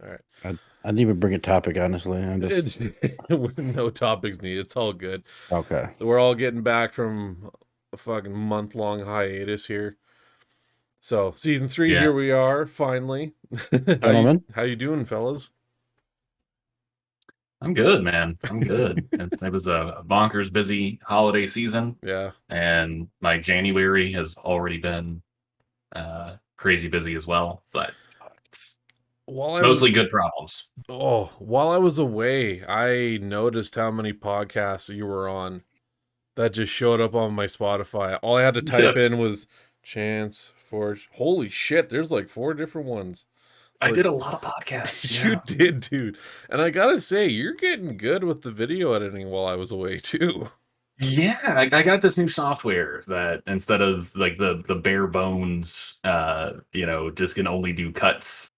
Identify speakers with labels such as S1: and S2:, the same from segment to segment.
S1: All right.
S2: I didn't even bring a topic, honestly. I'm just
S1: No topics needed. It's all good.
S2: okay.
S1: We're all getting back from a fucking month-long hiatus here. So season 3,
S3: Yeah,
S1: here we are finally. how you
S2: Gentlemen,
S1: how you doing, fellas?
S3: I'm good, man. I'm good. It was a bonkers busy holiday season,
S1: Yeah.
S3: and my January has already been crazy busy as well, but it's
S1: While I was
S3: mostly good problems.
S1: while I was away, I noticed how many podcasts you were on that just showed up on my Spotify. All I had to type in was Chance Forge. Holy shit, there's like 4 different ones.
S3: I
S1: Like
S3: did a lot of podcasts.
S1: you
S3: Yeah.
S1: did, dude. And I gotta say, you're getting good with the video editing while I was away too.
S3: Yeah, I got this new software that instead of like the bare bones, just can only do cuts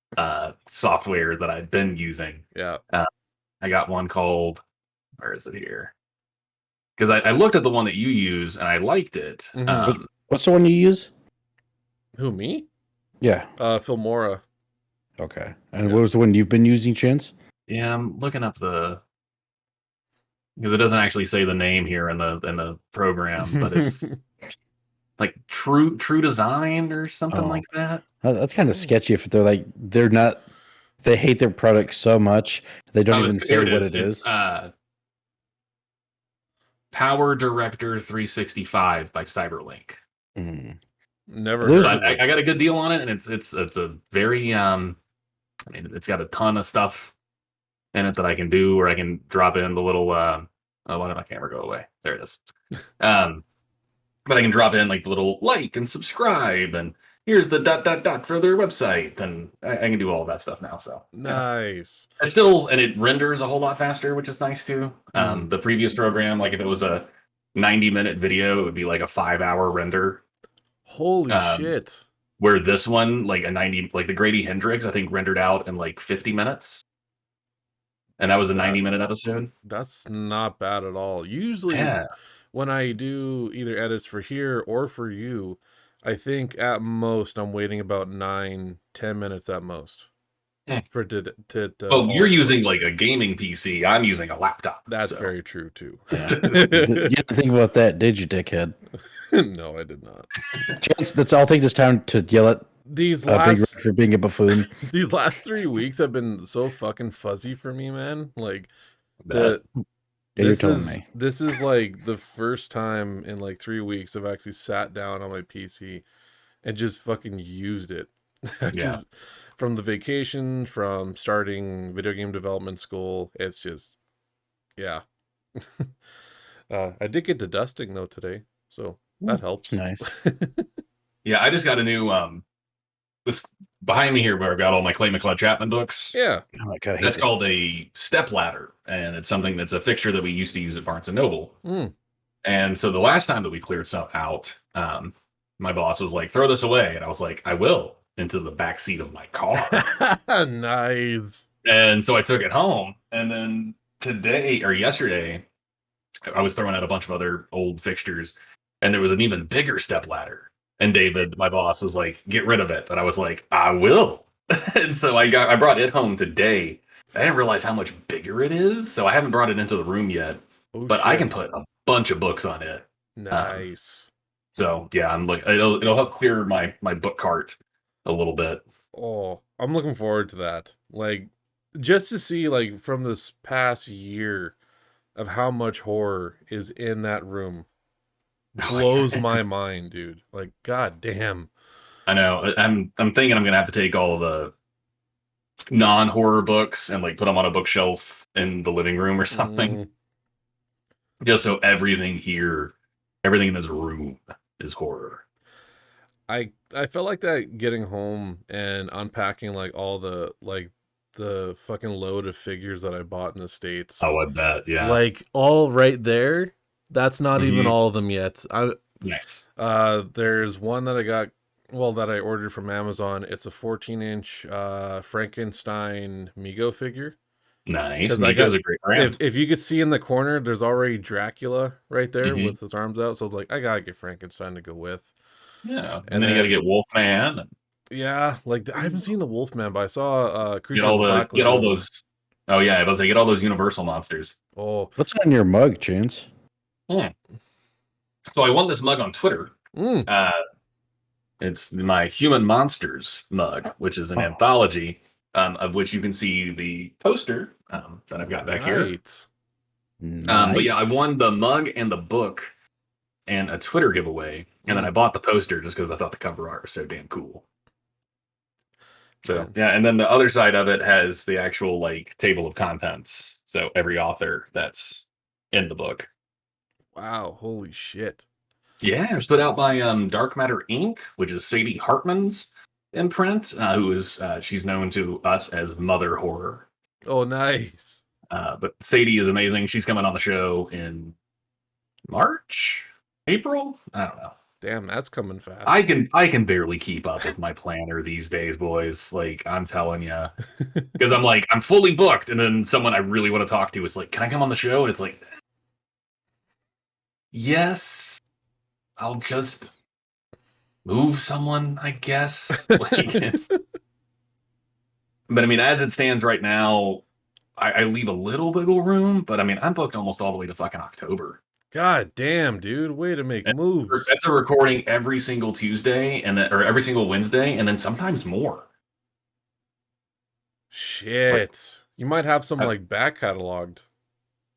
S3: software that I've been using.
S1: Yeah.
S3: Uh, I got one called, where is it here? Because I looked at the one that you use and I liked it.
S1: Mhm.
S2: what's the one you use?
S1: Who, me?
S2: Yeah.
S1: Filmora.
S2: Okay. And
S1: Yeah.
S2: what was the one you've been using, Chance?
S3: Yeah, I'm looking up because it doesn't actually say the name here in the program, but it's like True Design or something
S2: Oh,
S3: like that.
S2: that's kind of sketchy if they're not, they hate their product so much they don't
S3: Oh,
S2: even
S3: here
S2: say
S3: it
S2: what
S3: is.
S2: it
S3: It's
S2: is.
S3: Power Director 365 by Cyberlink.
S2: Mm.
S1: Never
S2: Those,
S1: heard
S3: But
S1: of it.
S3: I got a good deal on it, and it's a very I mean, it's got a ton of stuff in it that I can do, or I can drop in the little oh, why did my camera go away? There it is. Um, but I can drop in like the little like and subscribe, and here's the dot dot dot for their website, and I can do all that stuff now. So yeah,
S1: Nice.
S3: it's still, and it renders a whole lot faster, which is nice too.
S1: Mm.
S3: The previous program, like if it was a 90-minute video, it would be like a 5-hour render.
S1: Holy
S3: Um,
S1: shit.
S3: where this one, like a 90, like the Grady Hendrix, I think rendered out in like 50 minutes, and that was a
S1: That
S3: 90-minute episode.
S1: that's not bad at all. Usually
S3: Yeah.
S1: when I do either edits for here or for you, I think at most I'm waiting about 9-10 minutes at most
S3: Hmm.
S1: for it to
S3: Well,
S1: all
S3: you're
S1: play.
S3: using like a gaming PC. I'm using a laptop.
S1: That's
S3: So
S1: very true too.
S2: yeah. You didn't think about that, did you, dickhead?
S1: No, I did not.
S2: Chance, I'll take this time to yell at
S1: These
S2: Big Red
S1: last
S2: for being a buffoon.
S1: these last 3 weeks have been so fucking fuzzy for me, man. Like
S3: that
S1: the
S2: Yeah, you're telling me.
S1: this is like the first time in like 3 weeks I've actually sat down on my PC and just fucking used it.
S3: yeah.
S1: Just from the vacation, from starting video game development school, it's just yeah. I did get to dusting though today, so that
S2: It's
S1: helps.
S2: nice.
S3: Yeah, I just got a new this behind me here where I've got all my Clay McClud Chapman books.
S1: Yeah.
S2: Oh my god, I hate
S3: That's
S2: that.
S3: called a step ladder, and it's something that's a fixture that we used to use at Barnes and Noble.
S1: Mm.
S3: And so the last time that we cleared stuff out, my boss was like, "Throw this away," and I was like, "I will," into the back seat of my car.
S1: Nice.
S3: And so I took it home, and then today or yesterday, I was throwing out a bunch of other old fixtures, and there was an even bigger step ladder. And David, my boss, was like, "Get rid of it," and I was like, "I will." And so I brought it home today. I didn't realize how much bigger it is, so I haven't brought it into the room yet.
S1: Oh
S3: But I
S1: shit.
S3: can put a bunch of books on it.
S1: Nice.
S3: So yeah, I'm like it'll help clear my book cart a little bit.
S1: Oh, I'm looking forward to that. Like, just to see, like, from this past year of how much horror is in that room blows my mind, dude. Like, god damn.
S3: I know. I'm thinking I'm gonna have to take all the non-horror books and like put them on a bookshelf in the living room or something,
S1: Mm,
S3: just so everything here, everything in this room is horror.
S1: I felt like that getting home and unpacking like all the fucking load of figures that I bought in the States.
S3: Oh, I bet. Yeah.
S1: Like all right there. That's not even
S3: Mhm.
S1: all of them yet.
S3: Nice.
S1: There's one that I got, well, that I ordered from Amazon. It's a 14-inch Frankenstein Mego figure.
S3: Nice.
S1: Because I got,
S3: Miko's a great brand.
S1: if you could see in the corner, there's already Dracula right there
S3: Mhm.
S1: with his arms out. So like, I gotta get Frankenstein to go with.
S3: Yeah.
S1: And
S3: And then you got to
S1: then
S3: get Wolfman.
S1: Yeah, like I haven't seen the Wolfman, but I saw
S3: Get
S1: Creature of
S3: all
S1: the Black
S3: get all
S1: Lagoon.
S3: those. Oh yeah, I was like, get all those Universal monsters.
S1: Oh,
S2: What's on your mug, Chance?
S3: Hmm. So I won this mug on Twitter.
S1: mm,
S3: It's my Human Monsters mug, which is an
S2: Oh.
S3: anthology of which you can see the poster that I've got back here.
S1: right.
S3: But yeah, I
S2: Nice.
S3: won the mug and the book and a Twitter giveaway, and then I bought the poster just because I thought the cover art was so damn cool. So
S1: Man.
S3: yeah, and then the other side of it has the actual like table of contents. So every author that's in the book.
S1: Wow, holy shit.
S3: Yeah, it was put out by Dark Matter Inc., which is Sadie Hartman's imprint, who is she's known to us as Mother Horror.
S1: Oh, nice.
S3: But Sadie is amazing. She's coming on the show in March, April. I don't know.
S1: Damn, that's coming fast.
S3: I can barely keep up with my planner these days, boys. Like I'm telling you, because I'm fully booked, and then someone I really want to talk to is like, "Can I come on the show?" And it's like, yes, I'll just move someone, I guess. Like but I mean, as it stands right now, I leave a little wiggle room, but I mean, I'm booked almost all the way to fucking October.
S1: God damn, dude. Way to make
S3: And
S1: moves.
S3: that's a recording every single Tuesday or every single Wednesday, and then sometimes more.
S1: Shit. You might have some like back cataloged.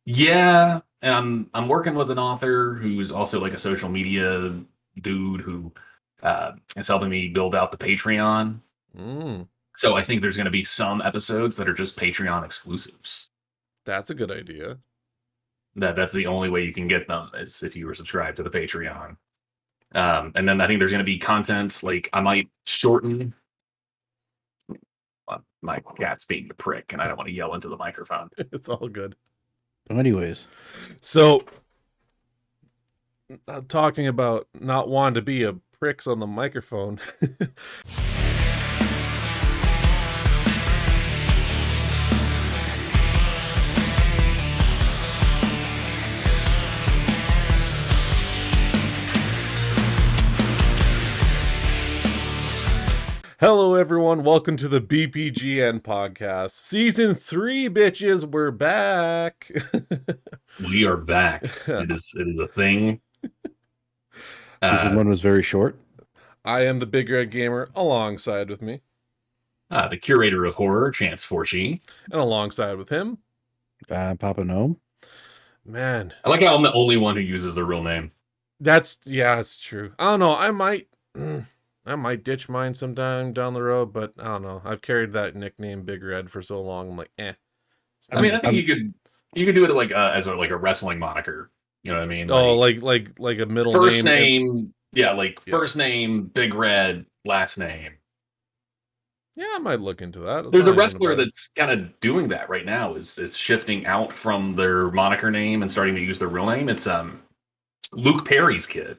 S3: Yeah, and I'm working with an author who's also like a social media dude who is helping me build out the Patreon. So I think there's going to be some episodes that are just Patreon exclusives.
S1: That's a good idea.
S3: That's the only way you can get them is if you were subscribed to the Patreon. And then I think there's going to be content like I might shorten. My cat's being a prick, and I don't want to yell into the microphone.
S1: It's all good.
S2: Anyways,
S1: so talking about not wanting to be a pricks on the microphone. Hello, everyone. Welcome to the Bpgn podcast. Season 3, bitches. We're back.
S3: We are back. It is a thing.
S2: season 1 was very short.
S1: I am the BIGREDGAMER, alongside with me.
S3: The curator of horror, Chance Forshee.
S1: And alongside with him,
S2: Papa Gnome.
S1: Man.
S3: I like how I'm the only one who uses their real name.
S1: That's true. I don't know. I might ditch mine sometime down the road, but I don't know. I've carried that nickname Big Red for so long. I'm like, eh.
S3: I mean, I think you could do it like as a wrestling moniker. You know what I mean?
S1: Oh, like a middle
S3: first
S1: name.
S3: First name Big Red, last name.
S1: Yeah, I might look into that.
S3: There's a wrestler that's kind of doing that right now. Is shifting out from their moniker name and starting to use their real name. It's Luke Perry's kid.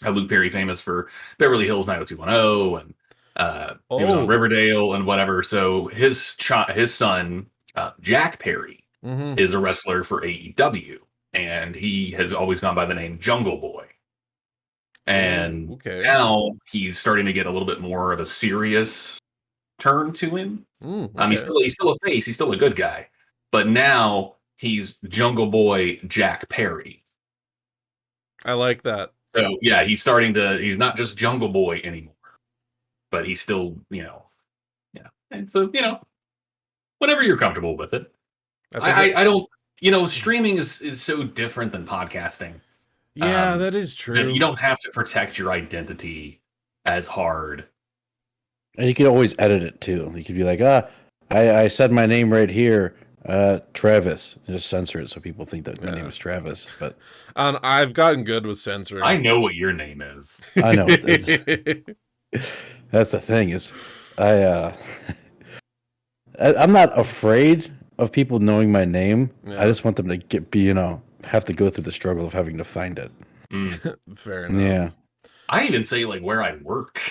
S3: Luke Perry, famous for Beverly Hills 90210, and he was on Riverdale and whatever. So his son, Jack Perry, is a wrestler for AEW, and he has always gone by the name Jungle Boy. And now he's starting to get a little bit more of a serious turn to him. He's still a face, he's still a good guy, but now he's Jungle Boy Jack Perry.
S1: I like that.
S3: So yeah, he's not just Jungle Boy anymore, but he's still, and so, whenever you're comfortable with it. I don't, streaming is so different than podcasting.
S1: Yeah, that is true.
S3: You don't have to protect your identity as hard.
S2: And you can always edit it too. You could be like, I said my name right here. Travis. Just censor it so people think that my name is Travis. But
S1: I've gotten good with censoring.
S3: I know what your name is.
S2: I know. That's the thing is, I'm not afraid of people knowing my name. Yeah. I just want them to have to go through the struggle of having to find it.
S1: Fair enough.
S2: Yeah.
S3: I even say like where I work.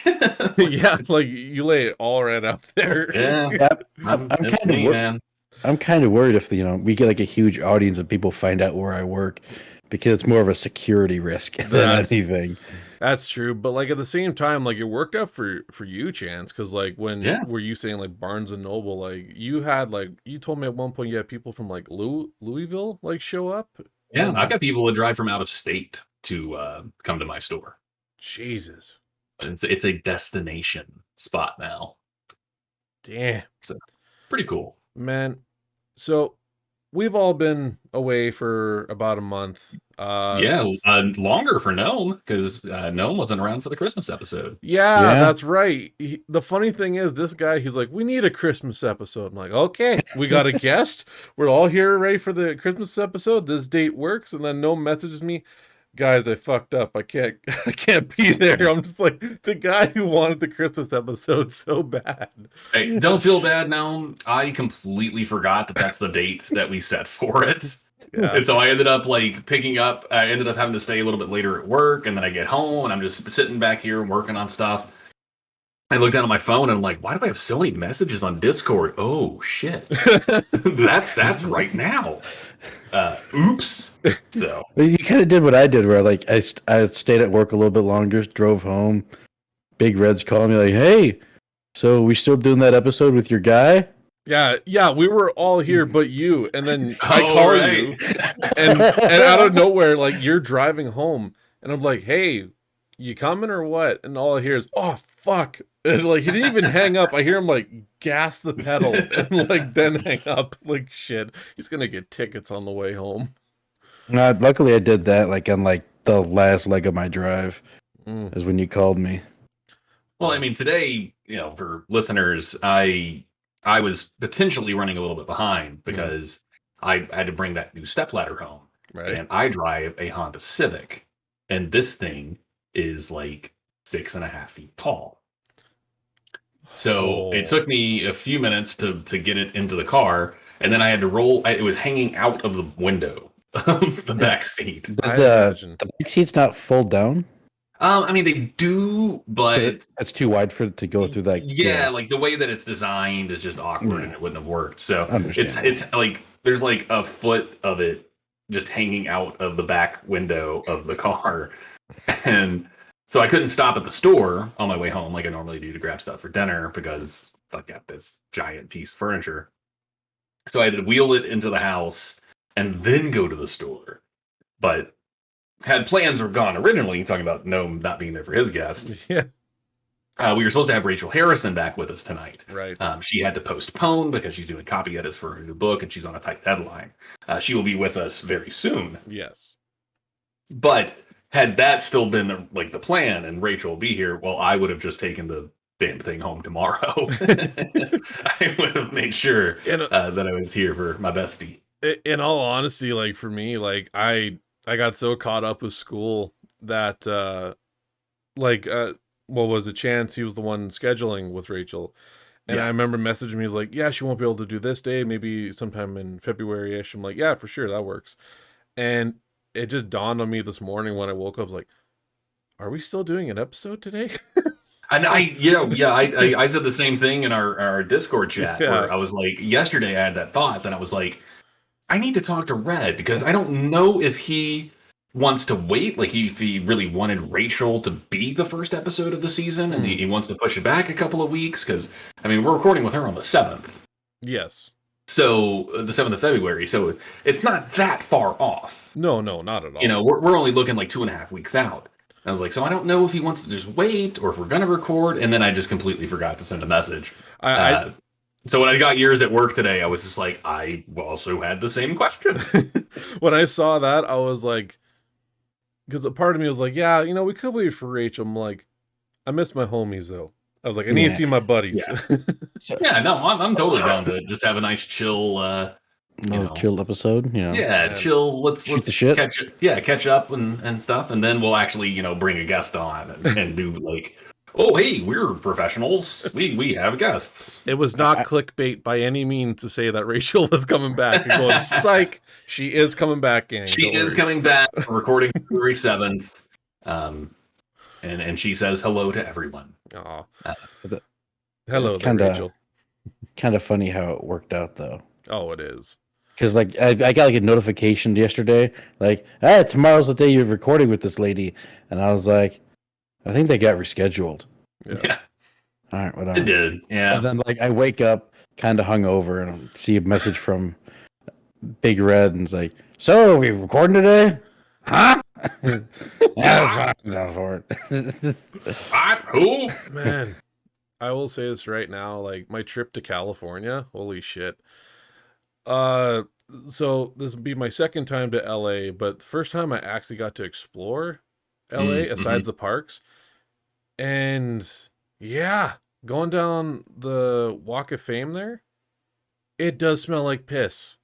S1: Yeah, like you lay it all right out there.
S3: Yeah. I'm
S2: kind of worried if we get like a huge audience and people find out where I work, because it's more of a security risk than anything.
S1: That's true, but like at the same time, like it worked out for you, Chance, because like when
S3: Yeah.
S1: were you saying like Barnes and Noble, like you had like you told me at one point you had people from like Louisville like show up,
S3: Yeah, I've
S1: and
S3: got people that drive from out of state to come to my store.
S1: Jesus,
S3: It's a destination spot now.
S1: damn,
S3: So pretty cool.
S1: man. So we've all been away for about a month.
S3: Yeah, longer for Gnome because Gnome wasn't around for the Christmas episode.
S1: Yeah,
S2: Yeah.
S1: that's right. The funny thing is, this guy, he's like, we need a Christmas episode. I'm like, okay, we got a guest. We're all here ready for the Christmas episode. This date works. And then no messages me, guys, I fucked up. I can't be there. I'm just like the guy who wanted the Christmas episode so bad.
S3: Hey, don't feel bad, Gnome. I completely forgot that that's the date that we set for it.
S1: Yeah.
S3: And so I ended up like picking up. I ended up having to stay a little bit later at work, and then I get home and I'm just sitting back here and working on stuff. I look down at my phone and I'm like, why do I have so many messages on Discord? Oh shit, that's right now. Oops. So
S2: Well, you kind of did what I did, where like I stayed at work a little bit longer, drove home. Big Red's calling me like, "Hey, so we still doing that episode with your guy?"
S1: Yeah, we were all here but you. And then I
S3: Oh,
S1: call
S3: right.
S1: you and out of nowhere, like you're driving home, and I'm like, hey, you coming or what? And all I hear is, oh fuck. And like he didn't even hang up. I hear him like gas the pedal and like then hang up. Like shit. He's gonna get tickets on the way home.
S2: Luckily, I did that like on like the last leg of my drive
S1: Mm.
S2: is when you called me.
S3: Well, I mean, today, for listeners, I was potentially running a little bit behind because I had to bring that new stepladder home.
S1: Right.
S3: And I drive a Honda Civic, and this thing is like 6.5 feet tall. So it took me a few minutes to get it into the car, and then I had to roll. It was hanging out of the window of the back seat.
S2: Does the back seats not fold down?
S3: I mean, they do, but
S2: It's too wide for it to go through that.
S3: yeah, like the way that it's designed is just awkward, and it wouldn't have worked. So
S2: Understandable.
S3: it's like there's like a foot of it just hanging out of the back window of the car, and so I couldn't stop at the store on my way home like I normally do to grab stuff for dinner because I've got this giant piece of furniture. So I had to wheel it into the house and then go to the store, but had plans were gone originally, talking about Gnome not being there for his guest.
S1: Yeah.
S3: We were supposed to have Rachel Harrison back with us tonight.
S1: Right.
S3: She had to postpone because she's doing copy edits for her new book and she's on a tight deadline. She will be with us very soon.
S1: Yes.
S3: But had that still been the plan and Rachel will be here, well, I would have just taken the damn thing home tomorrow. I would have made sure that I was here for my bestie.
S1: In all honesty, like for me, like I got so caught up with school that what was it, Chance, he was the one scheduling with Rachel, and
S3: Yeah.
S1: I remember messaging me, he's like, yeah, she won't be able to do this day, maybe sometime in February-ish. I'm like, yeah, for sure, that works. And it just dawned on me this morning when I woke up, I was like, are we still doing an episode today?
S3: And I said the same thing in our Discord chat where I was like, yesterday I had that thought, and I was like, I need to talk to Red because I don't know if he wants to wait, like if he really wanted Rachel to be the first episode of the season, and he wants to push it back a couple of weeks because I mean we're recording with her on the 7th.
S1: Yes.
S3: So the 7th of February, so it's not that far off.
S1: No, not at all.
S3: We're only looking like 2.5 weeks out. I was like, so I don't know if he wants to just wait or if we're gonna record, and then I just completely forgot to send a message. So when I got yours at work today, I was just like, I also had the same question.
S1: When I saw that, I was like, because a part of me was like, yeah, we could wait for Rachel. I'm like, I miss my homies though. I was like, I need to see my buddies.
S3: Yeah, no, I'm totally down to just have a nice chill.
S2: Chill episode.
S3: Yeah, chill. Let's catch up and stuff, and then we'll actually bring a guest on and do like. Oh, hey, we're professionals. We have guests.
S1: It was not clickbait by any means to say that Rachel was coming back. You're going, psych, she is coming back, gang.
S3: She is coming back. We're recording February 7th. And she says hello to everyone.
S1: Aw.
S2: Hello
S1: there, Rachel.
S2: Kind of funny how it worked out, though.
S1: Oh, it is.
S2: Because I got like a notification yesterday, like, tomorrow's the day you're recording with this lady. And I was like, I think they got rescheduled.
S3: Yeah,
S2: All right,
S3: it
S2: whatever.
S3: did. Yeah.
S2: And then like I wake up kind of hungover and see a message from Big Red and it's like, "So are we recording today? Huh?" Yeah, that's fine. I'm down for it.
S3: Who?
S1: Man, I will say this right now, like my trip to California, holy shit. Uh so this would be my second time to LA, but the first time I actually got to explore LA
S3: Mm-hmm.
S1: aside the parks. And yeah, going down the Walk of Fame there, it does smell like piss.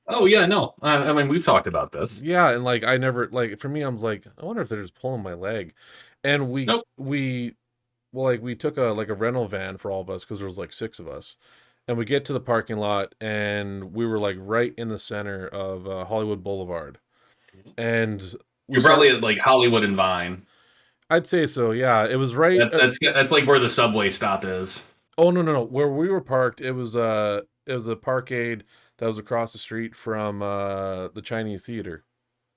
S3: Oh yeah, no. I mean, we've talked about this.
S1: Yeah, and like I never like for me, I'm like, I wonder if they're just pulling my leg. And
S3: Nope.
S1: we well, like we took a rental van for all of us because there was like six of us, and we get to the parking lot and we were like right in the center of Hollywood Boulevard, and we
S3: You're
S1: start.
S3: probably at like Hollywood and Vine.
S1: I'd say so. Yeah, it was right.
S3: That's like where the subway stop is.
S1: Oh no. Where we were parked, it was a parkade that was across the street from the Chinese theater.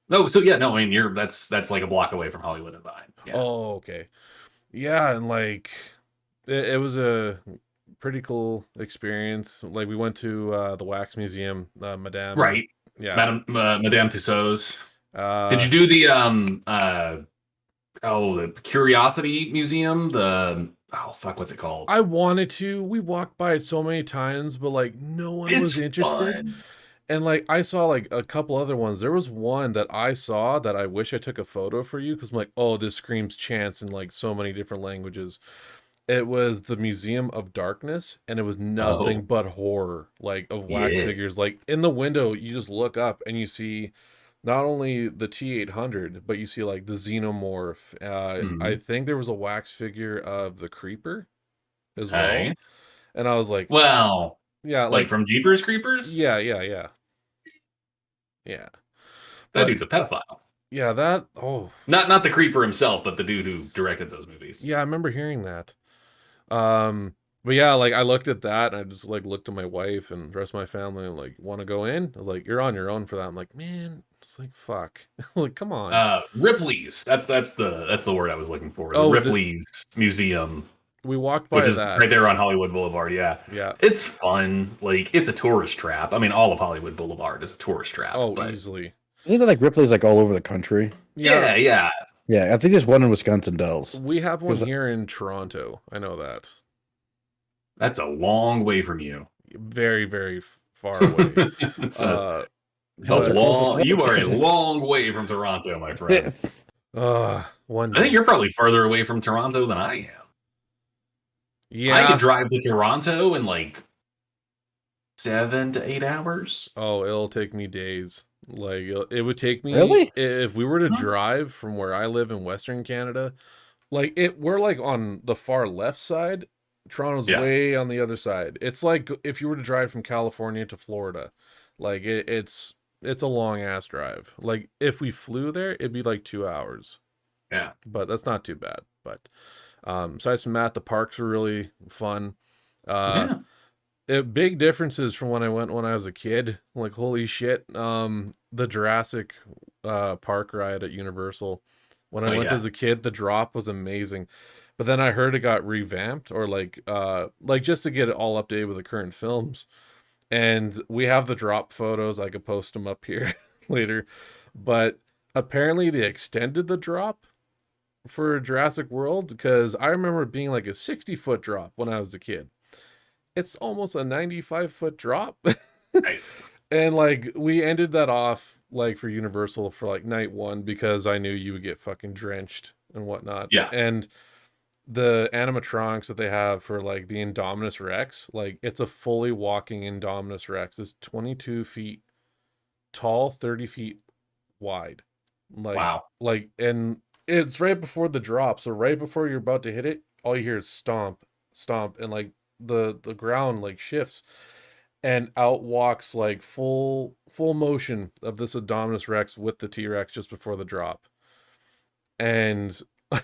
S3: No, so yeah, no. I mean, that's like a block away from Hollywood and Vine. Yeah.
S1: Oh, okay. Yeah, and like it was a pretty cool experience. Like we went to the wax museum, Madame.
S3: Right.
S1: Yeah.
S3: Madame Tussauds. Did
S1: Uh
S3: you do the the Curiosity Museum? The oh fuck, what's it called?
S1: I wanted to. We walked by it so many times, but like no one was
S3: It's
S1: interested.
S3: fun.
S1: And like I saw like a couple other ones. There was one that I saw that I wish I took a photo for you because I'm like, oh, this screams chance in like so many different languages. It was the Museum of Darkness, and it was nothing
S3: Oh
S1: but horror, like of wax
S3: yeah.
S1: figures. Like in the window, you just look up and you see not only the T-800, but you see like the Xenomorph. I
S3: Mhm.
S1: think there was a wax figure of the Creeper as well,
S3: Nice.
S1: and I was like,
S3: Well,
S1: yeah,
S3: like
S1: like
S3: from Jeepers Creepers?
S1: yeah.
S3: That
S1: But
S3: dude's a pedophile.
S1: yeah, that oh
S3: Not the creeper himself, but the dude who directed those movies.
S1: yeah, I remember hearing that. But yeah, like I looked at that and I just like looked at my wife and the rest of my family and like, want to go in? I was like, you're on your own for that. I'm like, man, it's like fuck. Like, come on.
S3: Ripley's. That's the word I was looking for. The
S1: Oh,
S3: Ripley's Museum,
S1: we walked
S3: which
S1: by
S3: is right
S1: that.
S3: there on Hollywood Boulevard. Yeah,
S1: Yeah.
S3: it's fun. Like it's a tourist trap. I mean, all of Hollywood Boulevard is a tourist trap.
S1: Oh,
S3: But
S1: easily.
S2: You know, like Ripley's like all over the country.
S1: Yeah,
S3: yeah.
S2: Yeah, I think there's one in Wisconsin Dells.
S1: we have one
S2: 'Cause-
S1: here in Toronto. I know that.
S3: That's a long way from you.
S1: Very, very far away.
S3: it's
S1: Uh,
S3: a
S2: Dells are
S1: but
S2: closest
S3: long.
S2: way.
S3: You are a long way from Toronto, my friend.
S1: one
S3: I think
S1: day.
S3: you're probably further away from Toronto than I am. I could
S1: Yeah.
S3: drive to Toronto in like 7 to 8 hours.
S1: Oh, it'll take me days. Like it would take me
S2: Really?
S1: if we were to
S3: Huh?
S1: drive from where I live in Western Canada. Like we're like on the far left side. Toronto's
S3: Yeah.
S1: way on the other side. It's like if you were to drive from California to Florida. Like it's a long ass drive. Like if we flew there, it'd be like 2 hours.
S3: Yeah.
S1: But that's not too bad. But aside from that, the parks were really fun. Uh
S3: Yeah.
S1: big differences from when I went when I was a kid. Like holy shit. The Jurassic park ride at Universal. When I
S3: Oh
S1: went
S3: yeah.
S1: as a kid, the drop was amazing. But then I heard it got revamped or like just to get it all updated with the current films. And we have the drop photos. I could post them up here later. But apparently they extended the drop for Jurassic World because I remember it being like a 60-foot drop when I was a kid. It's almost a 95-foot drop.
S3: Right.
S1: And like we ended that off like for Universal for like night one because I knew you would get fucking drenched and whatnot.
S3: Yeah.
S1: And the animatronics that they have for like the Indominus Rex, like it's a fully walking Indominus Rex. It's 22 feet tall, 30 feet wide.
S3: Wow.
S1: And it's right before the drop. So right before you're about to hit it, all you hear is stomp, stomp, and like the ground like shifts and out walks like full motion of this Indominus Rex with the T-Rex just before the drop. And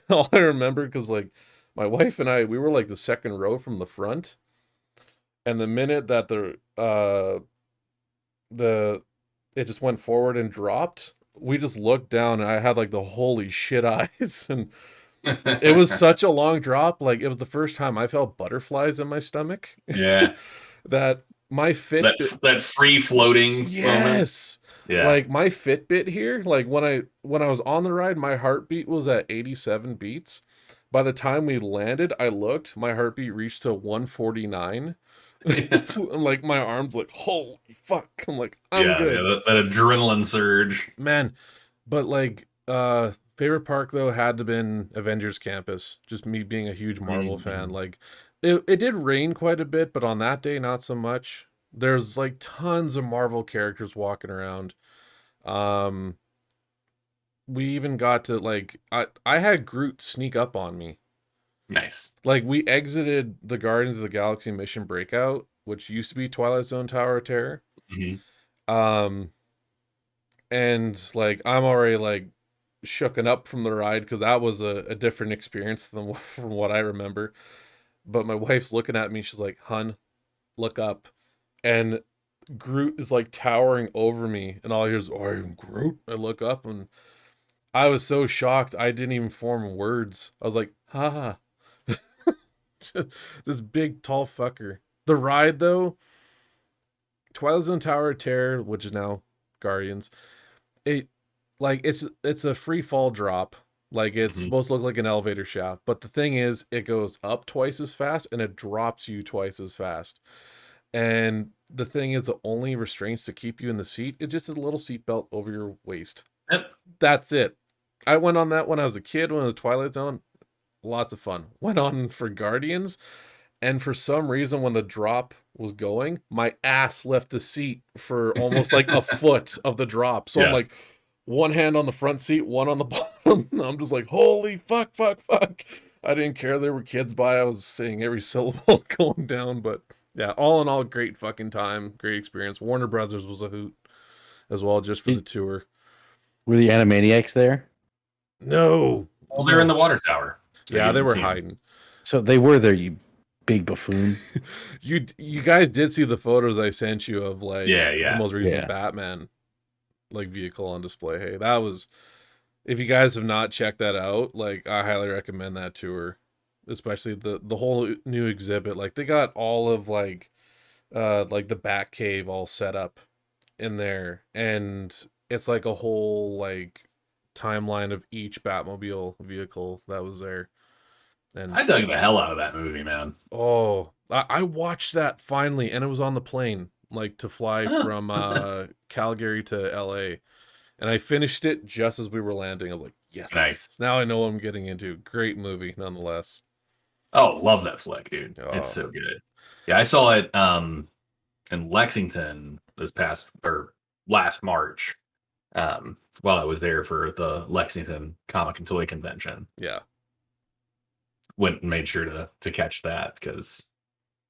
S1: all I remember because like my wife and I we were like the second row from the front, and the minute that the it just went forward and dropped, we just looked down and I had like the holy shit eyes. And It was such a long drop. Like it was the first time I felt butterflies in my stomach.
S3: Yeah.
S1: That my
S3: That
S1: Fitbit,
S3: that free floating moment.
S1: yes,
S3: Yeah.
S1: like my Fitbit here, like when I was on the ride, my heartbeat was at 87 beats. By the time we landed, I looked, my heartbeat reached to 149.
S3: Yeah.
S1: So I'm like, my arms like, holy fuck. I'm like, I'm
S3: Yeah,
S1: good.
S3: that adrenaline surge.
S1: Man, but like favorite park though had to been Avengers Campus. Just me being a huge Marvel fan.
S3: Mhm.
S1: Like it did rain quite a bit, but on that day not so much. There's like tons of Marvel characters walking around. Um we even got to like I had Groot sneak up on me.
S3: Nice.
S1: Like we exited the Guardians of the Galaxy mission breakout, which used to be Twilight Zone Tower of Terror.
S3: Mhm.
S1: Um and like I'm already like shooken up from the ride because that was a different experience than from what I remember. But my wife's looking at me, she's like, "Hun, look up," and Groot is like towering over me, and all I hear is, "I am Groot." I look up, and I was so shocked I didn't even form words. I was like, "Ha ha!" This big tall fucker. The ride though, Twilight Zone Tower of Terror, which is now Guardians, it like it's a free fall drop. Like it's
S3: Mhm.
S1: supposed to look like an elevator shaft, but the thing is it goes up twice as fast and it drops you twice as fast. And the thing is the only restraints to keep you in the seat is just a little seat belt over your waist.
S3: Yep.
S1: That's it. I went on that when I was a kid when it was Twilight Zone. Lots of fun. Went on for Guardians, and for some reason when the drop was going, my ass left the seat for almost like a foot of the drop. So I'm
S3: Yeah.
S1: like one hand on the front seat, one on the bottom. I'm just like, holy fuck, fuck, fuck. I didn't care there were kids by. I was saying every syllable going down. But yeah, all in all, great fucking time, great experience. Warner Brothers was a hoot as well, just for the tour.
S2: Were the Animaniacs there?
S1: No,
S3: Well, they're in
S1: no.
S3: the water tower, so you
S1: Yeah, they
S3: didn't
S1: were
S3: see them.
S1: hiding.
S2: So they were there, you big buffoon.
S1: You guys did see the photos I sent you of like
S3: Yeah,
S1: the
S3: yeah.
S1: most recent
S2: Yeah.
S1: Batman like vehicle on display. Hey, that was, if you guys have not checked that out, like I highly recommend that tour. Especially the whole new exhibit. Like they got all of like the Bat Cave all set up in there, and it's like a whole like timeline of each Batmobile vehicle that was there. And
S3: I dug the hell out of that movie, man.
S1: oh, I watched that finally, and it was on the plane, like to fly
S3: Huh.
S1: from Calgary to LA. And I finished it just as we were landing. I was like,
S3: Nice.
S1: yes, now I know what I'm getting into. Great movie, nonetheless.
S3: Oh, love that flick, dude. It's
S1: Oh,
S3: so good. Yeah, I saw it in Lexington this past or last March. While I was there for the Lexington Comic and Toy Convention.
S1: yeah.
S3: Went and made sure to catch that because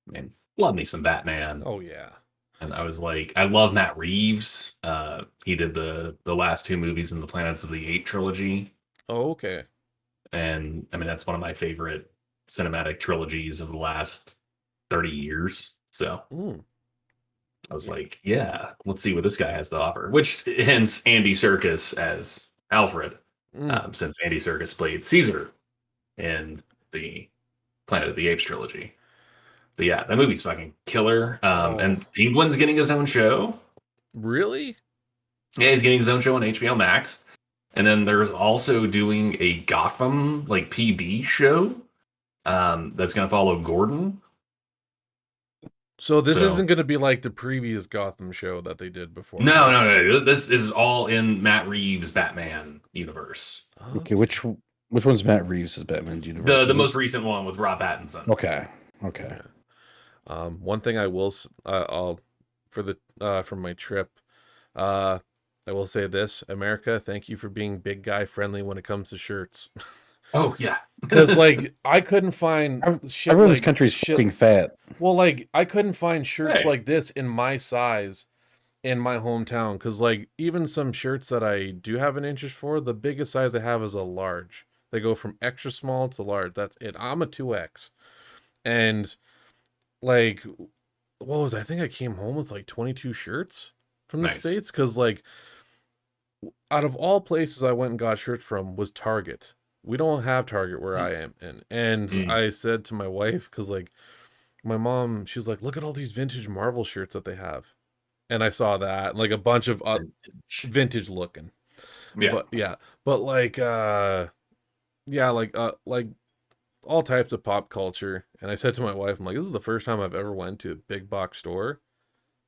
S3: I mean, love me some Batman.
S1: Oh, yeah.
S3: And I was like, I love Matt Reeves. He did the last two movies in the Planets of the Apes trilogy.
S1: Oh, okay.
S3: And I mean, that's one of my favorite cinematic trilogies of the last 30 years. So
S1: Mm,
S3: I was like, yeah, let's see what this guy has to offer. Which hence Andy Serkis as Alfred,
S1: mm.
S3: since Andy Serkis played Caesar in the Planet of the Apes trilogy. But yeah, that movie's fucking killer.
S1: Oh,
S3: And Penguin's getting his own show.
S1: really?
S3: Yeah, he's getting his own show on HBO Max. And then there's also doing a Gotham like PD show that's going to follow Gordon.
S1: So this
S3: So
S1: isn't going to be like the previous Gotham show that they did before.
S3: no. This is all in Matt Reeves' Batman universe.
S2: Okay, which one's Matt Reeves' Batman universe?
S3: The
S2: Is it-
S3: most recent one with Rob Pattinson.
S2: Okay.
S1: One thing I will, I'll for the from my trip, I will say this: America, thank you for being big guy friendly when it comes to shirts.
S3: Oh yeah,
S1: Because like I couldn't find shit
S2: Everyone in this
S1: like
S2: country's
S1: shit.
S2: fucking fat.
S1: Well, like I couldn't find shirts
S3: Hey.
S1: like this in my size in my hometown. Because like even some shirts that I do have an interest for, the biggest size I have is a large. They go from extra small to large. That's it. I'm a 2X, and like what was I think I came home with like 22 shirts from the
S3: Nice.
S1: States. Because like out of all places I went and got shirts from was Target. we don't have Target where I am in. And I said to my wife, because like my mom, she's like, look at all these vintage Marvel shirts that they have. And I saw that, like a bunch of vintage looking.
S3: Yeah.
S1: But yeah, but like yeah, like all types of pop culture. And I said to my wife, I'm like, this is the first time I've ever went to a big box store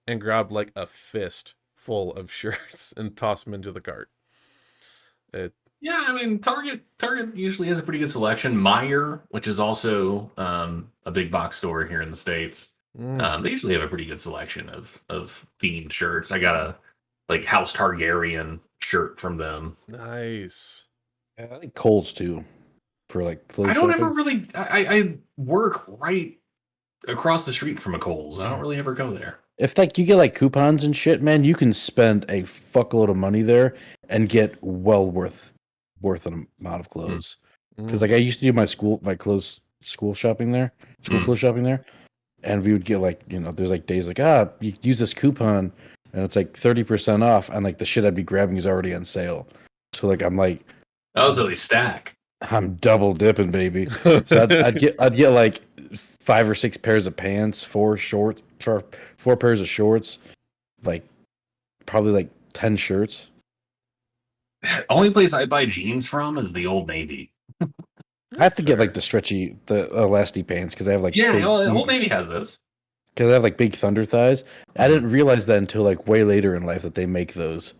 S1: and grabbed like a fist full of shirts and tossed them into the cart.
S3: Yeah, I mean, Target usually has a pretty good selection. Meijer, which is also a big box store here in the States, they usually have a pretty good selection of themed shirts. I got a like House Targaryen shirt from them.
S1: Nice.
S2: Yeah, I think Kohl's too, for like clothes
S3: I don't
S2: shopping.
S3: ever really. I work right across the street from a Kohl's. I don't really ever go there.
S2: If like you get like coupons and shit, man, you can spend a fuckload of money there and get well worth an amount of clothes. Because like I used to do my school shopping there, clothes shopping there, and we would get like, you know, there's like days like, you use this coupon and it's like 30% off, and like the shit I'd be grabbing is already on sale. So like I'm like,
S3: oh, so they stack.
S2: I'm double dipping, baby. So I'd get like 5 or 6 pairs of pants, 4 pairs of shorts, like probably like 10 shirts.
S3: Only place I buy jeans from is the Old Navy.
S2: I have to get like the elasty pants because I have like
S3: Old Navy has those.
S2: Because I have like big thunder thighs. I didn't realize that until like way later in life that they make those.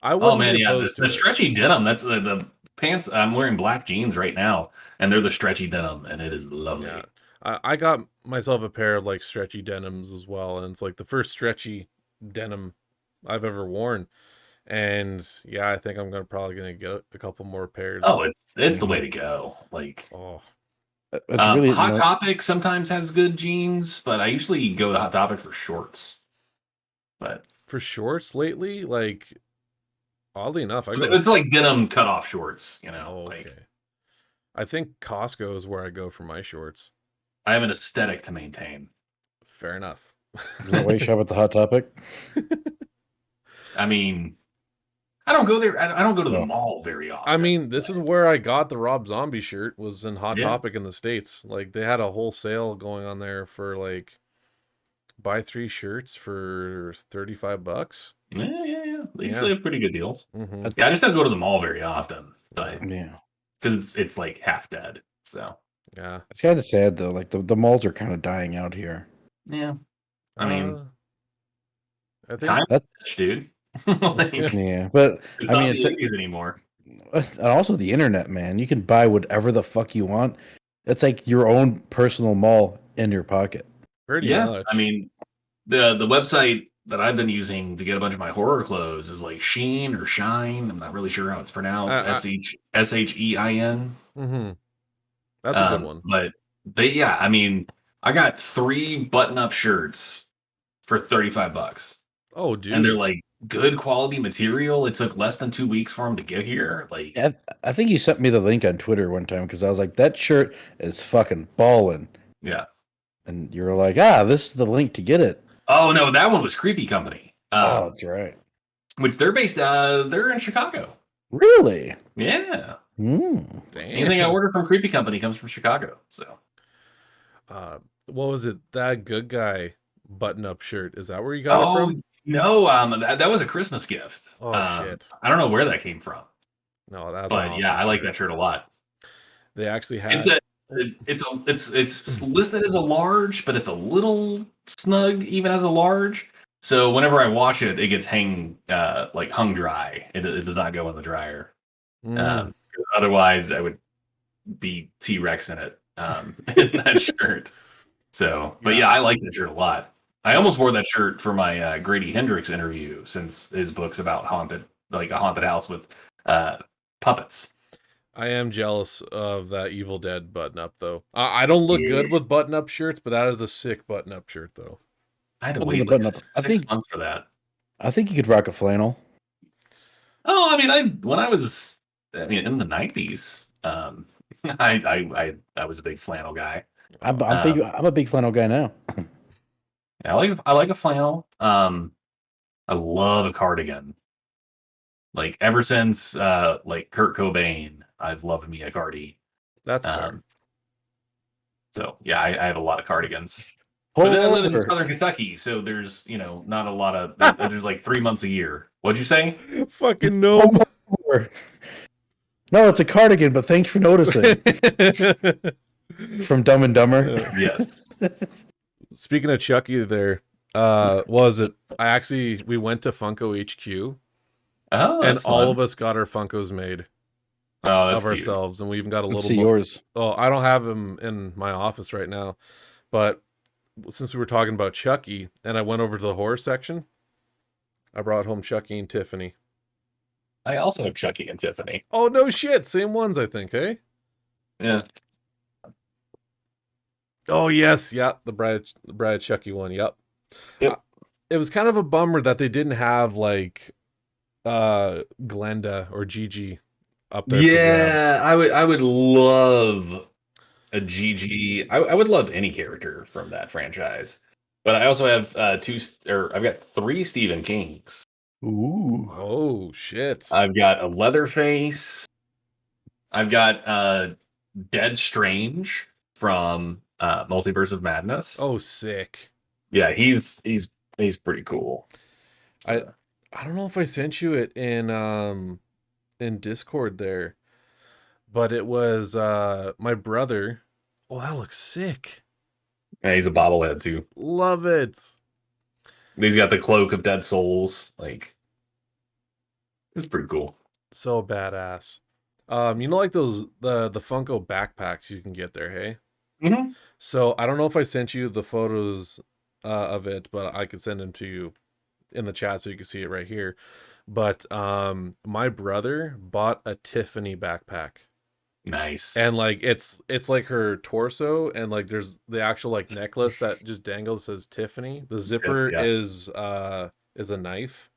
S3: The stretchy denim. That's the pants. I'm wearing black jeans right now, and they're the stretchy denim, and it is lovely.
S1: Yeah. I got myself a pair of like stretchy denims as well, and it's like the first stretchy denim I've ever worn. And yeah, I think I'm probably gonna get a couple more pairs.
S3: Oh, it's the way to go. Like,
S2: it's really
S3: Hot Topic sometimes has good jeans, but I usually go to Hot Topic for shorts. But
S1: for shorts lately, like oddly enough,
S3: it's like denim cut off shorts, you know.
S1: Okay. Like, I think Costco is where I go for my shorts.
S3: I have an aesthetic to maintain.
S1: Fair enough.
S2: Is that why you shop at the Hot Topic?
S3: I mean, I don't go there. I don't go to the mall very often.
S1: I mean, this is where I got the Rob Zombie shirt, was in Hot Topic in the States. Like, they had a whole sale going on there for like buy 3 shirts for $35.
S3: Yeah. They usually have pretty good deals.
S1: Mm-hmm.
S3: Yeah, I just don't go to the mall very often, but
S2: yeah,
S3: because it's like half dead. So
S1: yeah,
S2: it's kind of sad though. Like the malls are kind of dying out here.
S3: Yeah, I mean,
S1: I think
S3: time, dude.
S2: Like, yeah, but
S3: it's
S2: I
S3: not
S2: mean,
S3: the 80s anymore.
S2: And also the internet, man. You can buy whatever the fuck you want. It's like your own personal mall in your pocket.
S1: Pretty much.
S3: I mean, the website that I've been using to get a bunch of my horror clothes is like Sheen or Shine. I'm not really sure how it's pronounced. SHEIN.
S1: Mm-hmm. That's a good one.
S3: But I mean, I got 3 button-up shirts for $35.
S1: Oh, dude.
S3: And they're like good quality material. It took less than 2 weeks for them to get here. Like,
S2: I think you sent me the link on Twitter one time because I was like, that shirt is fucking ballin'.
S3: Yeah.
S2: And you were like, this is the link to get it.
S3: Oh no, that one was Creepy Company.
S2: That's right.
S3: Which they're based. They're in Chicago.
S2: Really?
S3: Yeah.
S2: Damn.
S3: Anything I order from Creepy Company comes from Chicago. So.
S1: What was it? That Good Guy button-up shirt. Is that where you got it from?
S3: No. That was a Christmas gift.
S1: Oh shit.
S3: I don't know where that came from.
S1: No, that's.
S3: But yeah, I like that shirt a lot.
S1: They actually have.
S3: It's listed as a large, but it's a little snug even as a large. So whenever I wash it, it gets hung dry. It does not go in the dryer. Otherwise, I would be T-Rex in it in that shirt. So, but yeah, I like that shirt a lot. I almost wore that shirt for my Grady Hendrix interview, since his book's about a haunted house with puppets.
S1: I am jealous of that Evil Dead button-up, though. I don't look good with button-up shirts, but that is a sick button-up shirt, though.
S3: I had to wait like 6 months for that.
S2: I think you could rock a flannel.
S3: Oh, I mean, when I was in the 90s, I was a big flannel guy.
S2: I'm a big flannel guy now.
S3: Yeah, I like a flannel. I love a cardigan. Like ever since like Kurt Cobain, I've loved me a Cardi.
S1: That's fair.
S3: So yeah, I have a lot of cardigans.
S2: Pull
S3: But then I live in
S2: over.
S3: Southern Kentucky, so there's not a lot of there's like 3 months a year. What'd you say?
S1: Fucking gnome.
S2: Over. No, it's a cardigan, but thanks for noticing. From Dumb and Dumber.
S3: Yes.
S1: Speaking of Chucky, there we went to Funko HQ,
S3: Oh,
S1: and
S3: that's
S1: all
S3: fun.
S1: of us got our Funkos made
S3: Oh, that's
S1: of
S3: cute.
S1: ourselves, and we even got a
S2: Let's
S1: little.
S2: see yours.
S1: Oh, I don't have them in my office right now, but since we were talking about Chucky, and I went over to the horror section, I brought home Chucky and Tiffany.
S3: I also have Chucky and Tiffany.
S1: Oh no shit, same ones I think, hey?
S3: Yeah.
S1: Oh yes, yeah, the Bride Chucky one, yep.
S3: Yep.
S1: It was kind of a bummer that they didn't have like Glenda or Gigi up there.
S3: Yeah, I would love a Gigi. I would love any character from that franchise. But I also have I've got 3 Stephen Kings.
S2: Ooh.
S1: Oh shit.
S3: I've got a Leatherface. I've got Dead Strange from Multiverse of Madness.
S1: Oh sick.
S3: Yeah, he's pretty cool.
S1: I don't know if I sent you it in Discord there, but it was my brother. Oh, that looks sick.
S3: Yeah, he's a bobblehead too.
S1: Love it.
S3: He's got the cloak of dead souls. Like, it's pretty cool.
S1: So badass. Like those the Funko backpacks you can get there, hey?
S3: Mm-hmm.
S1: So I don't know if I sent you the photos of it, but I could send them to you in the chat so you can see it right here. But my brother bought a Tiffany backpack.
S3: Nice.
S1: And like it's like her torso, and like there's the actual like necklace that just dangles, says Tiffany. The zipper
S3: Yeah.
S1: is a knife.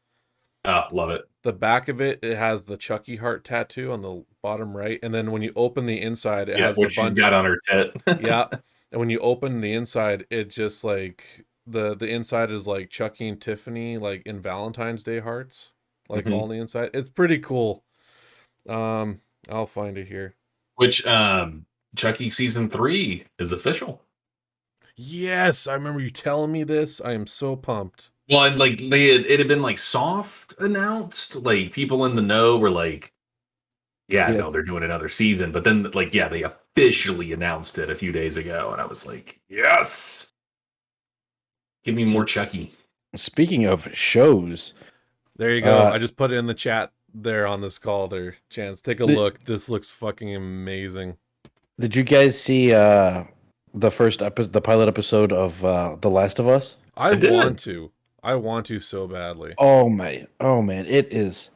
S3: Oh, love it.
S1: The back of it has the Chucky heart tattoo on the bottom right, and then when you open the inside, it has
S3: what
S1: a
S3: she's
S1: bunch.
S3: got on her tit.
S1: Yeah, and when you open the inside, it just like the inside is like Chucky and Tiffany like in Valentine's Day hearts, like all on the inside. It's pretty cool. I'll find it here.
S3: Which Chucky season 3 is official.
S1: Yes, I remember you telling me this. I am so pumped.
S3: Well, and like it had been like soft announced. Like people in the know were like, yeah, no, they're doing another season. But then like, yeah, they officially announced it a few days ago, and I was like, yes. Give me more Chucky.
S2: Speaking of shows,
S1: there you go. I just put it in the chat there on this call there. Chance, take a look. This looks fucking amazing.
S2: Did you guys see the pilot episode of The Last of Us?
S1: I want to so badly.
S2: Oh man, it is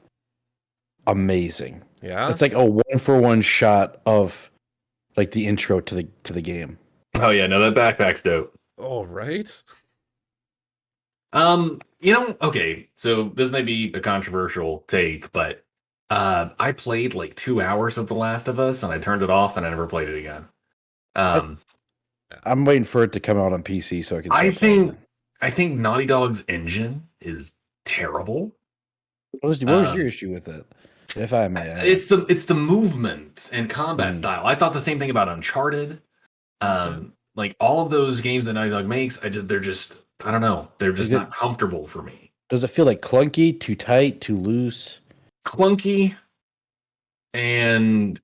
S2: amazing.
S1: Yeah,
S2: it's like a 1-for-1 shot of like the intro to the game.
S3: Oh yeah, no, that backpack's dope.
S1: Oh right.
S3: Okay, so this may be a controversial take, but I played like 2 hours of The Last of Us and I turned it off and I never played it again.
S2: I'm waiting for it to come out on PC so I can.
S3: I think Naughty Dog's engine is terrible.
S2: What was your issue with it, if I may ask?
S3: It's the movement and combat style. I thought the same thing about Uncharted. Like all of those games that Naughty Dog makes, they're just, I don't know, they're just not comfortable for me.
S2: Does it feel like clunky, too tight, too loose?
S3: Clunky, and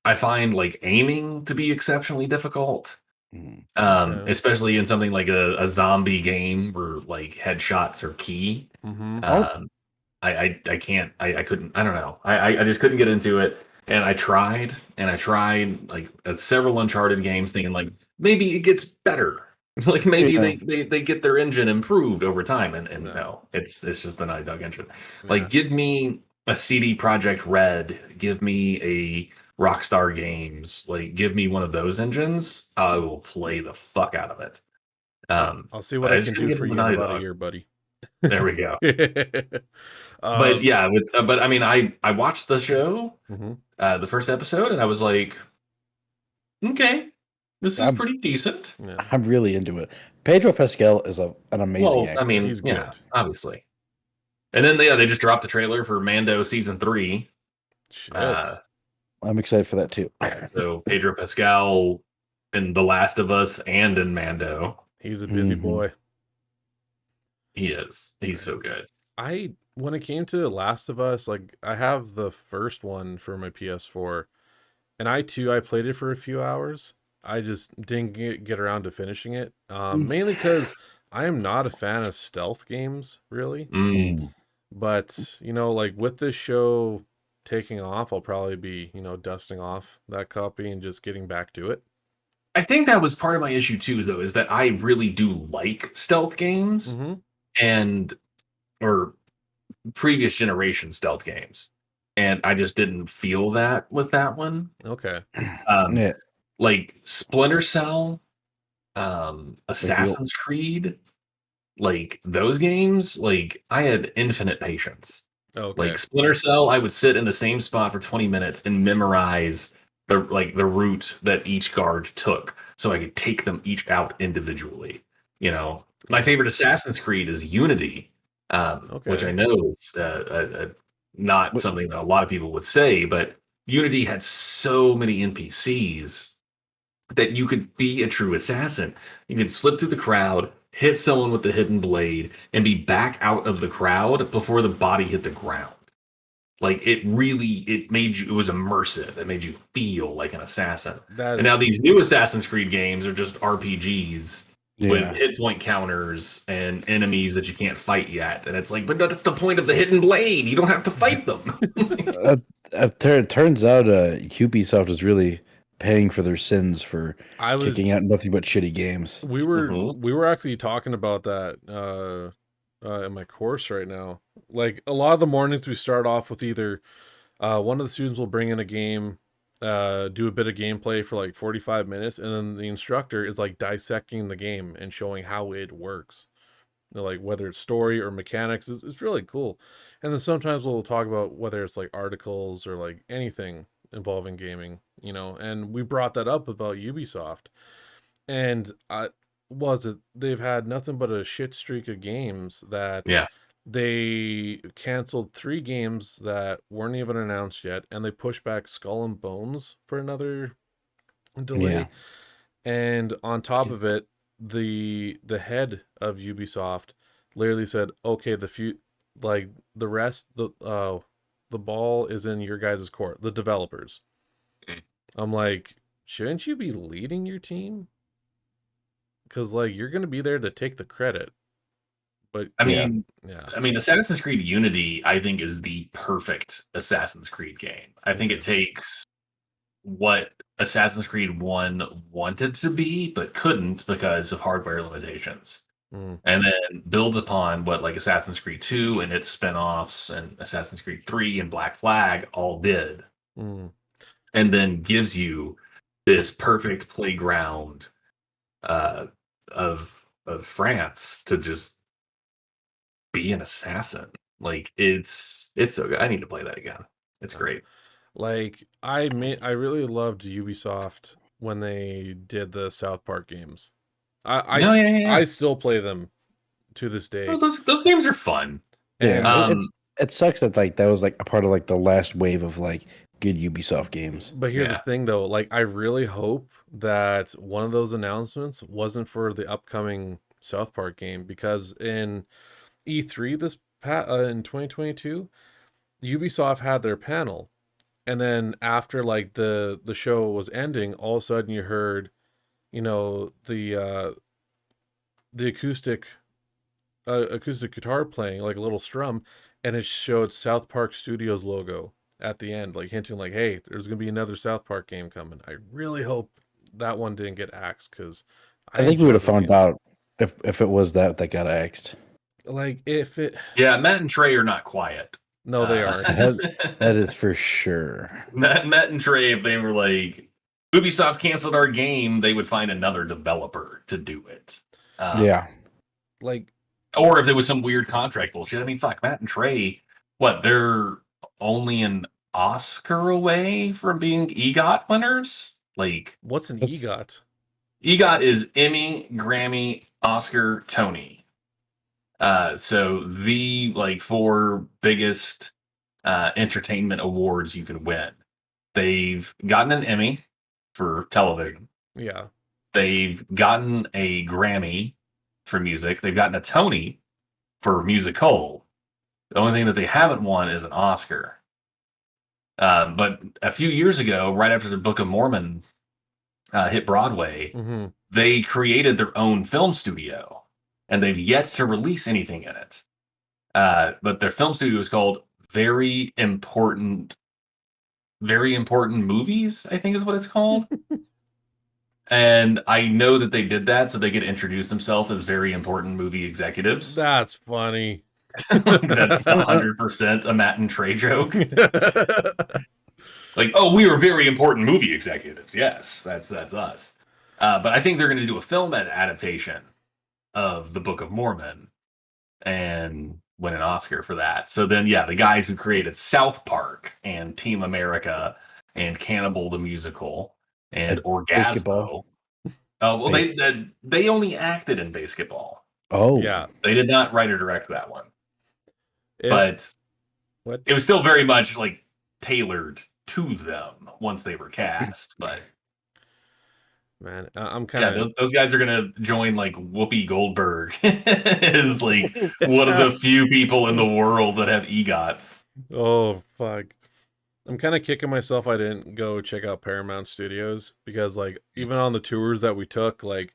S3: I find like aiming to be exceptionally difficult. Especially in something like a zombie game where like headshots are key. I couldn't, I don't know. I just couldn't get into it. And I tried like several Uncharted games thinking like maybe it gets better. Like maybe they get their engine improved over time. And no, it's just the Naughty Dog engine. Like give me a CD Projekt Red, give me a Rockstar Games, like give me one of those engines, I will play the fuck out of it.
S1: I'll see what I can do for you in about a year, buddy.
S3: There we go. But yeah, but I mean, I watched the show, the first episode, and I was like, okay, this is pretty decent.
S1: Yeah.
S2: I'm really into it. Pedro Pascal is an amazing actor.
S3: I mean,
S1: he's good.
S3: Obviously. And then they just dropped the trailer for Mando season 3.
S1: Shit.
S2: I'm excited for that too.
S3: So Pedro Pascal in The Last of Us and in Mando.
S1: He's a busy boy.
S3: He is. He's so good.
S1: When it came to Last of Us, like I have the first one for my PS4, and I played it for a few hours. I just didn't get around to finishing it. Mainly because I am not a fan of stealth games, really. But, like with this show taking off, I'll probably be, dusting off that copy and just getting back to it.
S3: I think that was part of my issue too, though, is that I really do like stealth games and or previous generation stealth games. And I just didn't feel that with that one.
S1: Okay.
S2: Yeah.
S3: Like Splinter Cell, Assassin's Creed, like those games, like I had infinite patience.
S1: Okay.
S3: Like Splinter Cell, I would sit in the same spot for 20 minutes and memorize the route that each guard took, so I could take them each out individually. My favorite Assassin's Creed is Unity, which I know is not something that a lot of people would say, but Unity had so many NPCs that you could be a true assassin. You could slip through the crowd, hit someone with the hidden blade, and be back out of the crowd before the body hit the ground. Like it was immersive. It made you feel like an assassin. And now these new Assassin's Creed games are just RPGs with hit point counters and enemies that you can't fight yet. And it's like, but that's the point of the hidden blade. You don't have to fight them.
S2: It turns out Ubisoft is really paying for their sins for kicking out nothing but shitty games.
S1: We were actually talking about that in my course right now. Like a lot of the mornings we start off with either one of the students will bring in a game, do a bit of gameplay for like 45 minutes, and then the instructor is like dissecting the game and showing how it works. Like whether it's story or mechanics, it's really cool. And then sometimes we'll talk about whether it's like articles or like anything involving gaming, and we brought that up about Ubisoft. And they've had nothing but a shit streak of games that they canceled 3 games that weren't even announced yet, and they pushed back Skull and Bones for another delay. And on top of it, the head of Ubisoft literally said, "Okay, the rest, the ball is in your guys' court, the developers." I'm like, shouldn't you be leading your team? Because like you're gonna be there to take the credit. But
S3: I mean, Assassin's Creed Unity, I think, is the perfect Assassin's Creed game. I think it takes what Assassin's Creed 1 wanted to be, but couldn't because of hardware limitations. And then builds upon what like Assassin's Creed 2 and its spin-offs and Assassin's Creed 3 and Black Flag all did. And then gives you this perfect playground of France to just be an assassin. Like it's so good. I need to play that again. It's great.
S1: Like I really loved Ubisoft when they did the South Park games. I still play them to this day.
S3: Well, those games are fun.
S2: It sucks that like that was like a part of like the last wave of like good Ubisoft games.
S1: But here's the thing though, like I really hope that one of those announcements wasn't for the upcoming South Park game, because in E3 in 2022, Ubisoft had their panel, and then after like the show was ending, all of a sudden you heard, the acoustic guitar playing, like a little strum, and it showed South Park Studios logo at the end, like hinting like, hey, there's gonna be another South Park game coming. I really hope that one didn't get axed, because
S2: I think we would have found out if it was that got axed.
S1: Like if it,
S3: Matt and Trey are not quiet.
S1: No, they are.
S2: That is for sure.
S3: Matt and Trey, if they were like, Ubisoft canceled our game, they would find another developer to do it.
S1: Like,
S3: or if there was some weird contract bullshit. I mean, fuck, Matt and Trey, they're only an Oscar away from being EGOT winners? Like,
S1: what's an EGOT?
S3: EGOT is Emmy, Grammy, Oscar, Tony. So the 4 biggest entertainment awards you can win. They've gotten an Emmy for television.
S1: Yeah.
S3: They've gotten a Grammy for music. They've gotten a Tony for musical. The only thing that they haven't won is an Oscar. But a few years ago, right after the Book of Mormon hit Broadway,
S1: Mm-hmm.
S3: they created their own film studio, and they've yet to release anything in it. But their film studio is called Very Important Movies, I think is what it's called. And I know that they did that so they could introduce themselves as very important movie executives.
S1: That's funny.
S3: That's 100% a Matt and Trey joke. Like, oh, we are very important movie executives. Yes, that's us. But I think they're going to do a film adaptation of the Book of Mormon and win an Oscar for that. So then, yeah, the guys who created South Park and Team America and Cannibal the Musical and Orgasmo.
S2: Basketball.
S3: Well, they only acted in Basketball.
S2: Oh,
S1: Yeah.
S3: They did not write or direct that one. But
S1: what?
S3: It was still very much like tailored to them once they were cast. But
S1: Man, I'm kind of
S3: those guys are gonna join like Whoopi Goldberg is like one of the few people in the world that have EGOTs.
S1: Oh fuck. I'm kind of kicking myself I didn't go check out Paramount Studios because like even on the tours that we took, like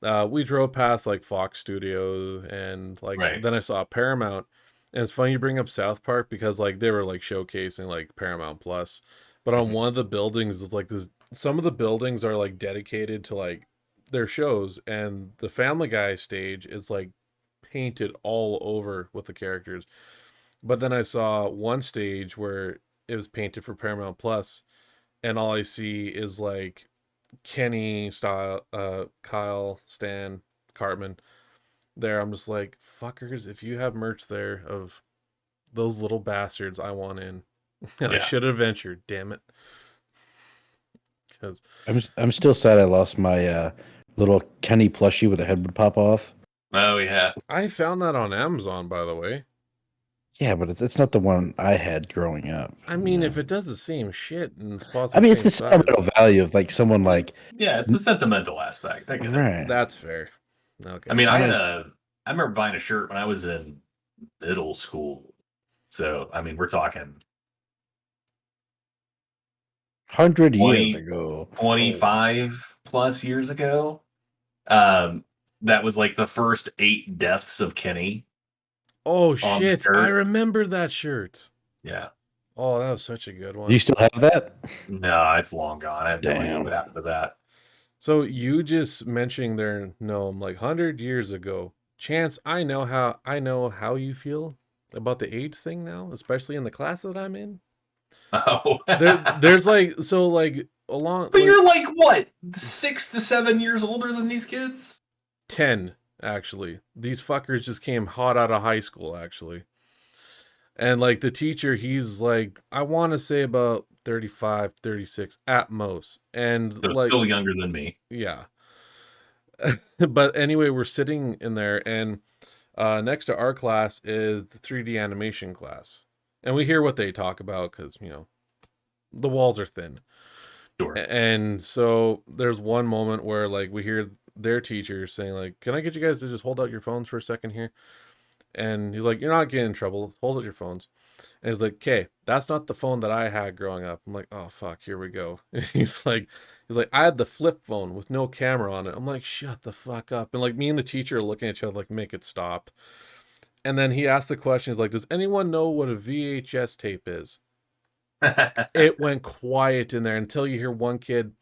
S1: we drove past like Fox Studios and like then I saw Paramount. And it's funny you bring up South Park because like they were like showcasing like Paramount Plus. But on one of the buildings it's like this, some of the buildings are like dedicated to like their shows, and the Family Guy stage is like painted all over with the characters. But then I saw one stage where it was painted for Paramount Plus, and all I see is like Kenny style, Kyle, Stan, Cartman. There, I'm just like, fuckers, if you have merch there of those little bastards, I want in. And I should have ventured, damn it. Because
S2: I'm still sad I lost my little Kenny plushie with the head would pop off.
S3: Oh yeah,
S1: I found that on Amazon, by the way.
S2: Yeah, but it's not the one I had growing up.
S1: I mean, if it does the same shit and it's
S2: I mean, it's the sentimental value of like someone like
S3: it's the sentimental aspect. I get
S2: right.
S3: it.
S1: That's fair. Okay.
S3: I mean, I remember buying a shirt when I was in middle school. So I mean, we're talking
S2: 100 years ago,
S3: 25 plus years ago. That was like the first 8 deaths of Kenny.
S1: Oh shit! I remember that shirt.
S3: Yeah.
S1: Oh, that was such a good one.
S2: Do you still have that?
S3: No, it's long gone. I have no idea what happened to that.
S1: So you just mentioning their Gnome like 100 years ago. Chance, I know how you feel about the age thing now, especially in the class that I'm in.
S3: Oh,
S1: there's like so like along.
S3: But you're like what, 6 to 7 years older than these kids?
S1: 10 actually. These fuckers just came hot out of high school actually. And like the teacher, he's like, I want to say about 35, 36 at most. And
S3: so
S1: like
S3: still younger than me.
S1: Yeah. But anyway, we're sitting in there and next to our class is the 3D animation class. And we hear what they talk about because, you know, the walls are thin.
S3: Sure.
S1: And so there's one moment where like we hear their teacher saying like, can I get you guys to just hold out your phones for a second here? And he's like, you're not getting in trouble. Hold out your phones. And he's like, okay, that's not the phone that I had growing up. I'm like, oh, fuck, here we go. And he's like, I had the flip phone with no camera on it. I'm like, shut the fuck up. And like me and the teacher are looking at each other like, make it stop. And then he asked the question, he's like, does anyone know what a VHS tape is? It went quiet in there until you hear one kid,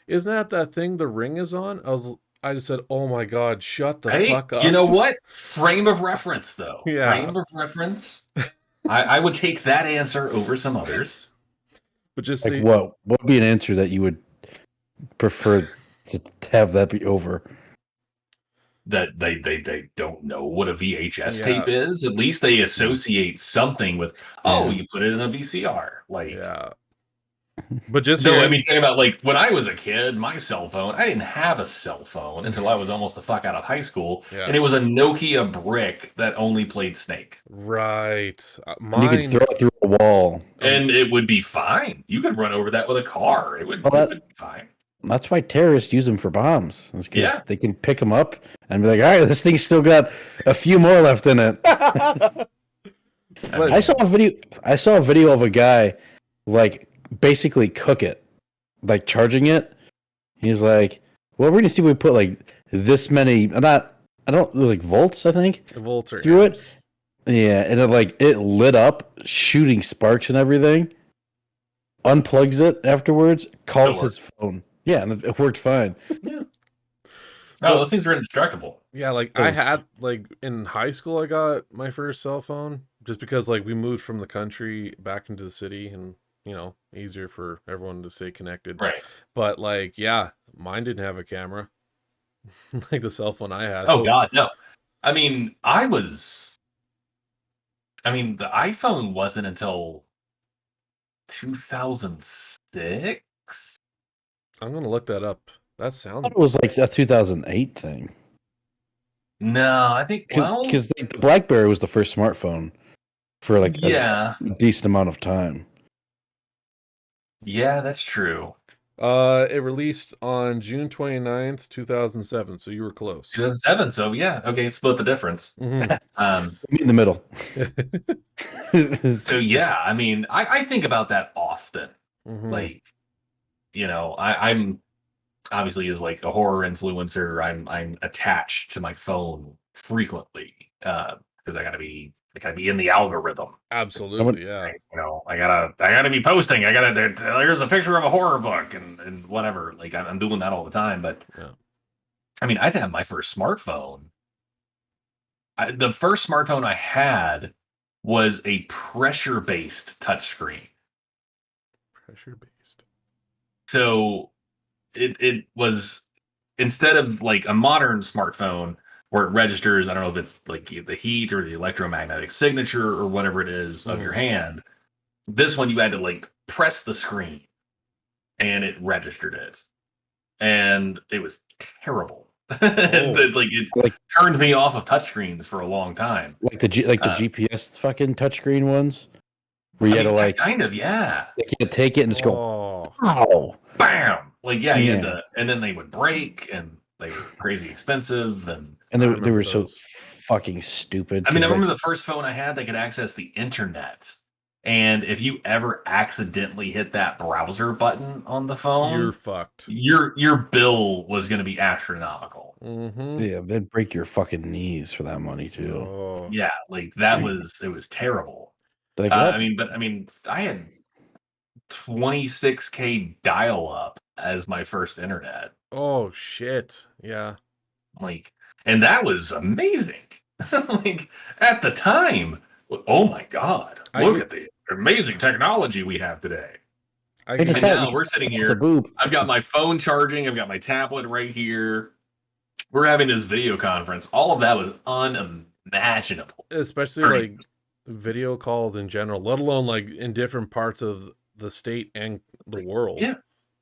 S1: isn't that thing the Ring is on? I just said, oh my God, shut the fuck up.
S3: You know what? Frame of reference, though.
S1: Yeah.
S3: Frame of reference. I would take that answer over some others.
S2: But just like what would be an answer that you would prefer to have that be over?
S3: That they don't know what a VHS tape is. At least they associate something with, you put it in a VCR. Like,
S1: But just
S3: No,
S1: hearing,
S3: I mean, talking about like when I was a kid, my cell phone, I didn't have a cell phone until I was almost the fuck out of high school.
S1: Yeah.
S3: And it was a Nokia brick that only played Snake.
S1: right,
S2: And you could throw it through a wall.
S3: And it would be fine. You could run over that with a car. It would be fine.
S2: That's why terrorists use them for bombs. It's 'cause
S3: Yeah.
S2: they can pick them up and be like, all right, this thing's still got a few more left in it. I saw a video of a guy like basically cook it, like charging it. He's like, well, we're gonna see if we put like this many, I don't like volts, I think.
S1: volts or
S2: through
S1: amps.
S2: it. Yeah, and it lit up, shooting sparks and everything. Unplugs it afterwards, calls his phone. Yeah, and it worked fine.
S3: Yeah. Oh, those things are indestructible.
S1: Yeah, like I had like in high school, I got my first cell phone just because like we moved from the country back into the city, and you know, easier for everyone to stay connected.
S3: Right.
S1: But like, yeah, mine didn't have a camera, like the cell phone I had.
S3: Oh God, no. I mean, the iPhone wasn't until 2006.
S1: I'm gonna look that up. That
S2: I
S1: sounds.
S2: thought it was like a 2008 thing.
S3: No, I think
S2: Because the BlackBerry was the first smartphone for like
S3: yeah,
S2: a decent amount of time.
S3: yeah, that's true.
S1: It released on June 29th, 2007. So you were close.
S3: 2007. So yeah, okay, split the difference.
S2: Meet in the middle.
S3: So yeah, I mean, I think about that often. Like, you know, I'm obviously as like a horror influencer, I'm attached to my phone frequently because I gotta be in the algorithm.
S1: Absolutely, yeah.
S3: You know, I gotta be posting. There's a picture of a horror book and whatever. Like I'm doing that all the time. But
S1: yeah.
S3: I mean, I didn't have my first smartphone. The first smartphone I had was a pressure-based touchscreen.
S1: Pressure-based.
S3: So it was, instead of like a modern smartphone where it registers, I don't know if it's like the heat or the electromagnetic signature or whatever it is of your hand. This one you had to like press the screen and it registered it. And it was terrible. It turned me off of touchscrreens for a long time.
S2: Like the GPS fucking touchscreen ones? Where you had to like
S3: kind of, yeah.
S2: Like you had to take it and just go, oh,
S3: bam! Like yeah, you had to, and then they would break, and they were crazy expensive, and
S2: they were so fucking stupid.
S3: I mean, I remember the first phone I had that could access the internet, and if you ever accidentally hit that browser button on the phone,
S1: you're fucked.
S3: Your bill was going to be astronomical.
S2: Yeah, they'd break your fucking knees for that money too.
S1: Oh.
S3: Yeah, like it was terrible.
S2: Like,
S3: I mean, I had 26K dial-up as my first internet.
S1: Oh shit! Yeah,
S3: like, and that was amazing. Like at the time, oh my god! Look at the amazing technology we have today. And now we're sitting here. I've got my phone charging. I've got my tablet right here. We're having this video conference. All of that was unimaginable.
S1: Especially like video calls in general, let alone like in different parts of the state and the world.
S3: Yeah.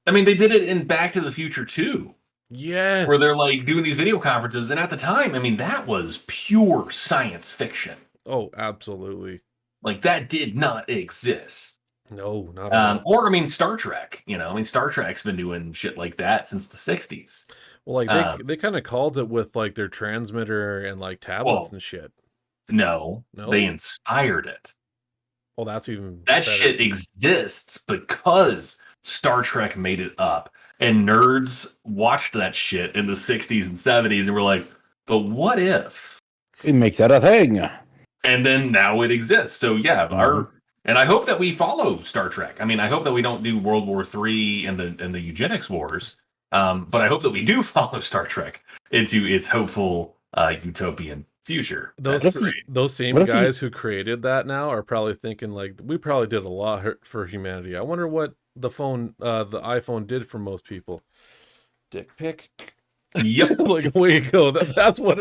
S3: I mean, they did it in Back to the Future too.
S1: Yes.
S3: Where they're like doing these video conferences. And at the time, I mean, that was pure science fiction.
S1: Oh, absolutely.
S3: Like that did not exist.
S1: No, not at all.
S3: Or, I mean, Star Trek, you know, I mean, Star Trek's been doing shit like that since the 60s.
S1: Well, like they kind of called it with like their transmitter and like tablets and shit.
S3: No, they inspired it.
S1: Well, that's even
S3: that better. Shit exists because Star Trek made it up, and nerds watched that shit in the 60s and 70s and were like, but what if
S2: we make that a thing?
S3: And then now it exists. So yeah, and I hope that we follow Star Trek. I mean, I hope that we don't do World War III and the eugenics wars. But I hope that we do follow Star Trek into its hopeful utopian future.
S1: Those same guys who created that now are probably thinking like, we probably did a lot for humanity. I wonder what the iPhone did for most people. Dick pic.
S3: Yep.
S1: Like, way to go. That's what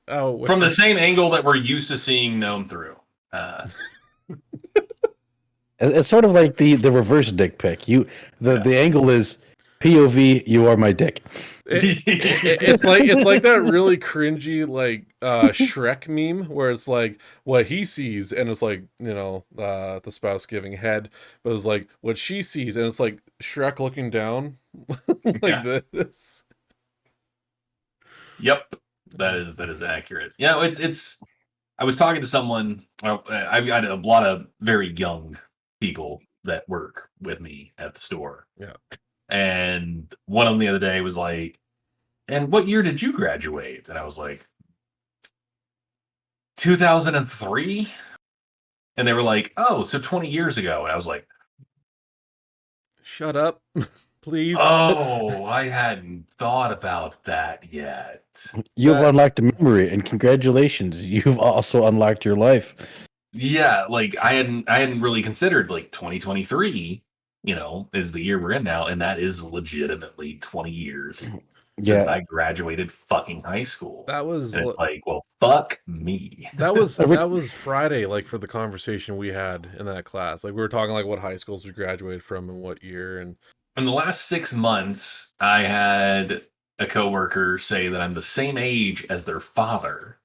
S3: from the same angle that we're used to seeing Gnome through.
S2: It's sort of like the reverse dick pic. The angle is POV. You are my dick.
S1: It's like that really cringy like Shrek meme where it's like what he sees and it's like the spouse giving head, but it's like what she sees and it's like Shrek looking down like this.
S3: Yep, that is accurate. It's. I was talking to someone. I've got a lot of very young people that work with me at the store.
S1: Yeah.
S3: And one of them the other day was like, "And what year did you graduate?" And I was like, 2003. And they were like, "Oh, so 20 years ago." And I was like,
S1: "Shut up, please."
S3: Oh, I hadn't thought about that yet.
S2: You've unlocked a memory, and congratulations, you've also unlocked your life.
S3: Yeah, like I hadn't really considered like 2023, is the year we're in now, and that is legitimately 20 years since I graduated fucking high school.
S1: That was
S3: and it's like, well, fuck me.
S1: That was Friday, like for the conversation we had in that class. Like we were talking like what high schools we graduated from and what year. And
S3: in the last 6 months, I had a coworker say that I'm the same age as their father.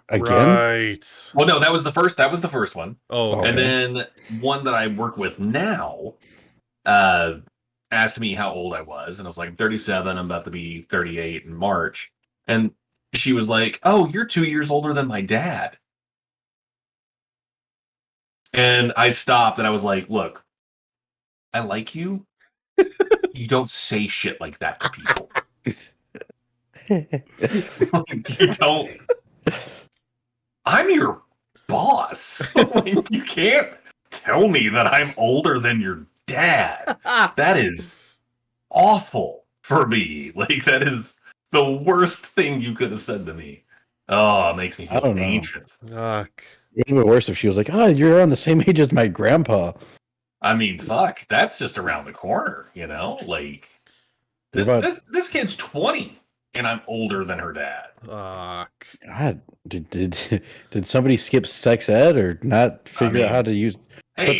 S2: Again?
S1: Right.
S3: Well, no, that was the first one.
S1: Oh, okay.
S3: And then one that I work with now asked me how old I was, and I was like, I'm 37. I'm about to be 38 in March. And she was like, "Oh, you're 2 years older than my dad." And I stopped and I was like, "Look, I like you. You don't say shit like that to people. You don't. I'm your boss. Like, you can't tell me that I'm older than your dad. That is awful for me. Like, that is the worst thing you could have said to me. Oh, it makes me feel ancient.
S2: It would be worse if she was like, "Oh, you're on the same age as my grandpa."
S3: I mean, fuck, that's just around the corner, Like, this kid's 20, and I'm older than her dad.
S2: God, did somebody skip sex ed or not figure out how to use?
S3: Hey,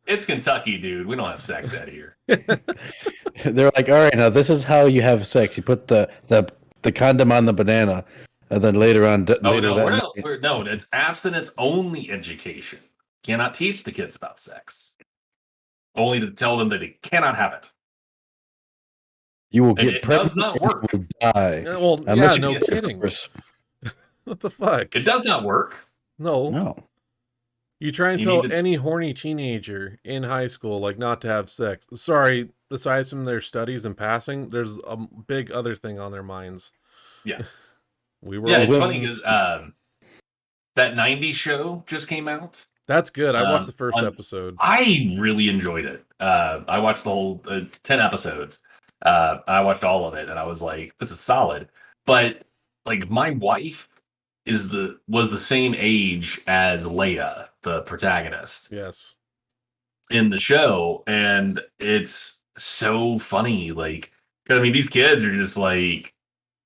S3: it's Kentucky, dude. We don't have sex ed here.
S2: They're like, "All right, now this is how you have sex. You put the condom on the banana, and then later on."
S3: No, it's abstinence only education. Cannot teach the kids about sex. Only to tell them that they cannot have it.
S2: You will get pregnant.
S3: It does not work.
S2: You will die.
S1: No kidding. What the fuck?
S3: It does not work.
S1: No. You try and tell any horny teenager in high school like not to have sex. Sorry, aside from their studies and passing, there's a big other thing on their minds.
S3: Yeah.
S1: It's
S3: funny because that 90s show just came out.
S1: That's good. I watched the first episode.
S3: I really enjoyed it. I watched the whole 10 episodes. I watched all of it, and I was like, "This is solid." But like, my wife was the same age as Leia, the protagonist.
S1: Yes.
S3: In the show, and it's so funny. Like, I mean, these kids are just like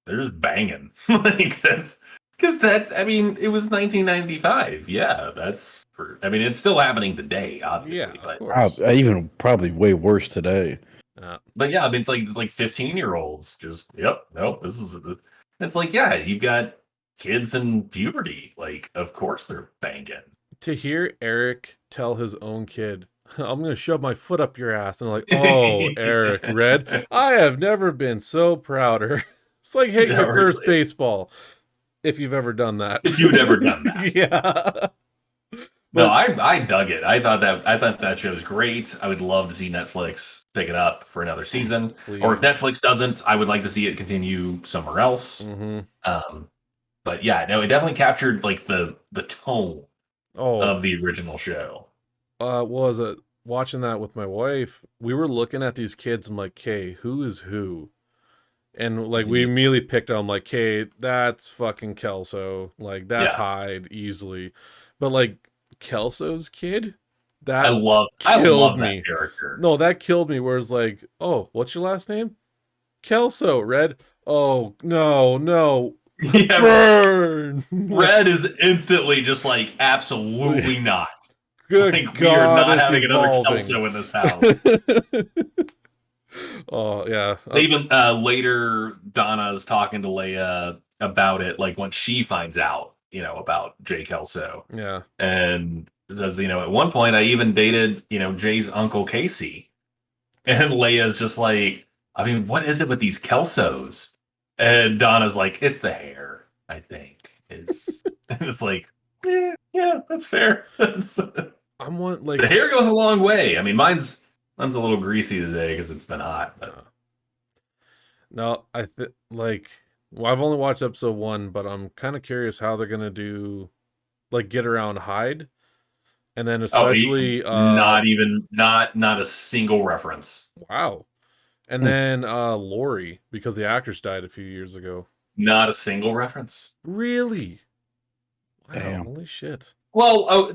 S3: they're just banging. Like it was 1995. Yeah, it's still happening today, obviously.
S1: Yeah,
S3: but
S2: even probably way worse today.
S3: But yeah, I mean, it's like 15-year-olds just, it's like, yeah, you've got kids in puberty. Like, of course they're banging.
S1: To hear Eric tell his own kid, "I'm going to shove my foot up your ass," and like, "Oh, Eric, Red, I have never been so prouder." It's like hitting your first baseball, if you've ever done that.
S3: If you've ever done that.
S1: Yeah.
S3: No, I dug it. I thought that show was great. I would love to see Netflix pick it up for another season.
S1: Please.
S3: Or if Netflix doesn't, I would like to see it continue somewhere else.
S1: Mm-hmm.
S3: But yeah, no, it definitely captured like the tone of the original show.
S1: Was it watching that with my wife? We were looking at these kids. I'm like, "Okay, who is who?" And like we immediately picked on, like, "Okay, that's fucking Kelso. Like that's Hyde easily." But like Kelso's kid, I love
S3: that character.
S1: No, that killed me. Where it's like, "Oh, what's your last name?" "Kelso, Red." "Oh, no."
S3: Yeah,
S1: Burn.
S3: Red is instantly just like, absolutely not.
S1: Good
S3: Like,
S1: God,
S3: we are not
S1: it's
S3: having another
S1: evolving.
S3: Kelso in this house.
S1: Oh yeah.
S3: Even later, Donna is talking to Leia about it, like when she finds out, about Jay Kelso,
S1: Yeah.
S3: and says, at one point I even dated, Jay's uncle Casey, and Leia's just like, I mean, what is it with these Kelsos? And Donna's like, it's the hair, I think. It's like, yeah, that's fair.
S1: I'm one
S3: The
S1: like
S3: hair goes a long way. I mean, mine's a little greasy today because it's been hot. But
S1: no, well, I've only watched episode 1, but I'm kind of curious how they're gonna do like get around Hyde, and then especially
S3: not a single reference.
S1: wow, and then Lori, because the actress died a few years ago.
S3: Not a single reference.
S1: Really? Wow,
S2: Damn.
S1: holy shit.
S3: Well,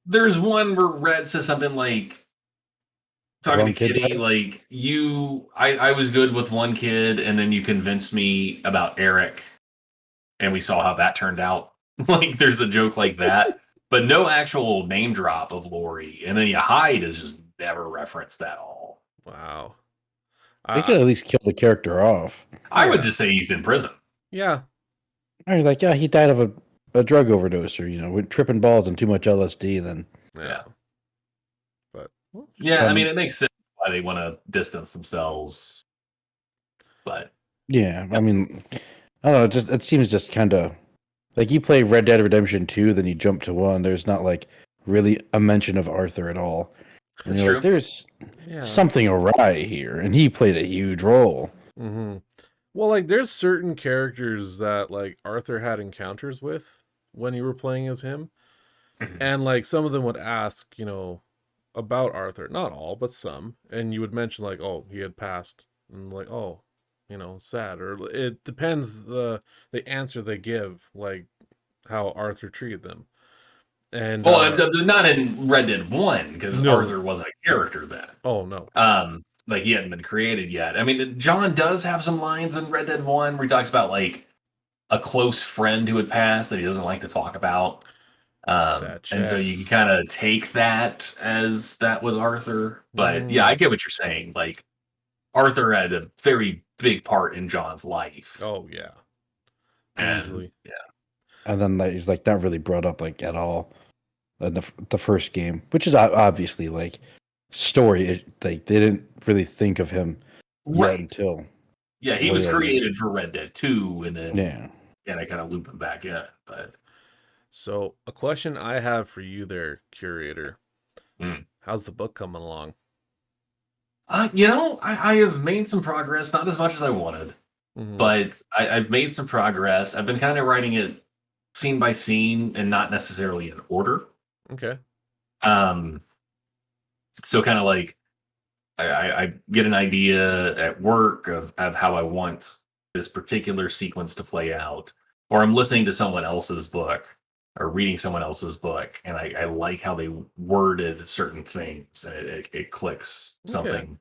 S3: there's one where Red says something like, talking
S2: One
S3: to
S2: kid
S3: Kitty,
S2: died?
S3: like, I was good with one kid, and then you convinced me about Eric, and we saw how that turned out. Like, there's a joke like that, but no actual name drop of Lori. And then Hyde is just never referenced at all.
S1: Wow.
S2: They could at least kill the character off.
S3: I would just say he's in prison.
S1: Yeah.
S2: I was like, yeah, he died of a drug overdose, or went tripping balls and too much LSD. Then
S3: Yeah.
S1: But well,
S3: yeah, I mean, it makes sense why they want to distance themselves. But
S2: yeah, I mean, I don't know. It seems just kind of like you play Red Dead Redemption 2, then you jump to 1. There's not like really a mention of Arthur at all. And
S3: That's
S2: you're
S3: true.
S2: like, there's something awry here, and he played a huge role.
S1: Mm-hmm. Well, like there's certain characters that like Arthur had encounters with when you were playing as him, and like some of them would ask, about Arthur. Not all, but some, and you would mention like, oh, he had passed, and like, oh, sad, or it depends the answer they give, like how Arthur treated them. And
S3: well, not in Red Dead 1, because
S1: No.
S3: Arthur wasn't a character then.
S1: Oh no.
S3: Like he hadn't been created yet. I mean, John does have some lines in Red Dead 1 where he talks about like a close friend who had passed that he doesn't like to talk about. And so you can kind of take that as that was Arthur. But yeah, I get what you're saying. Like Arthur had a very big part in John's life.
S1: Oh yeah. Easily.
S3: Yeah.
S2: And then he's like not really brought up like at all in the first game, which is obviously like story. Like they didn't really think of him yet until
S3: he was created for Red Dead 2, and then they kind of loop him back in. But
S1: so a question I have for you there, Curator. How's the book coming along?
S3: I have made some progress, not as much as I wanted, but I've made some progress. I've been kind of writing it scene by scene and not necessarily in order.
S1: Okay.
S3: So kind of like I get an idea at work of how I want this particular sequence to play out, or I'm listening to someone else's book or reading someone else's book, and I like how they worded certain things, and it clicks something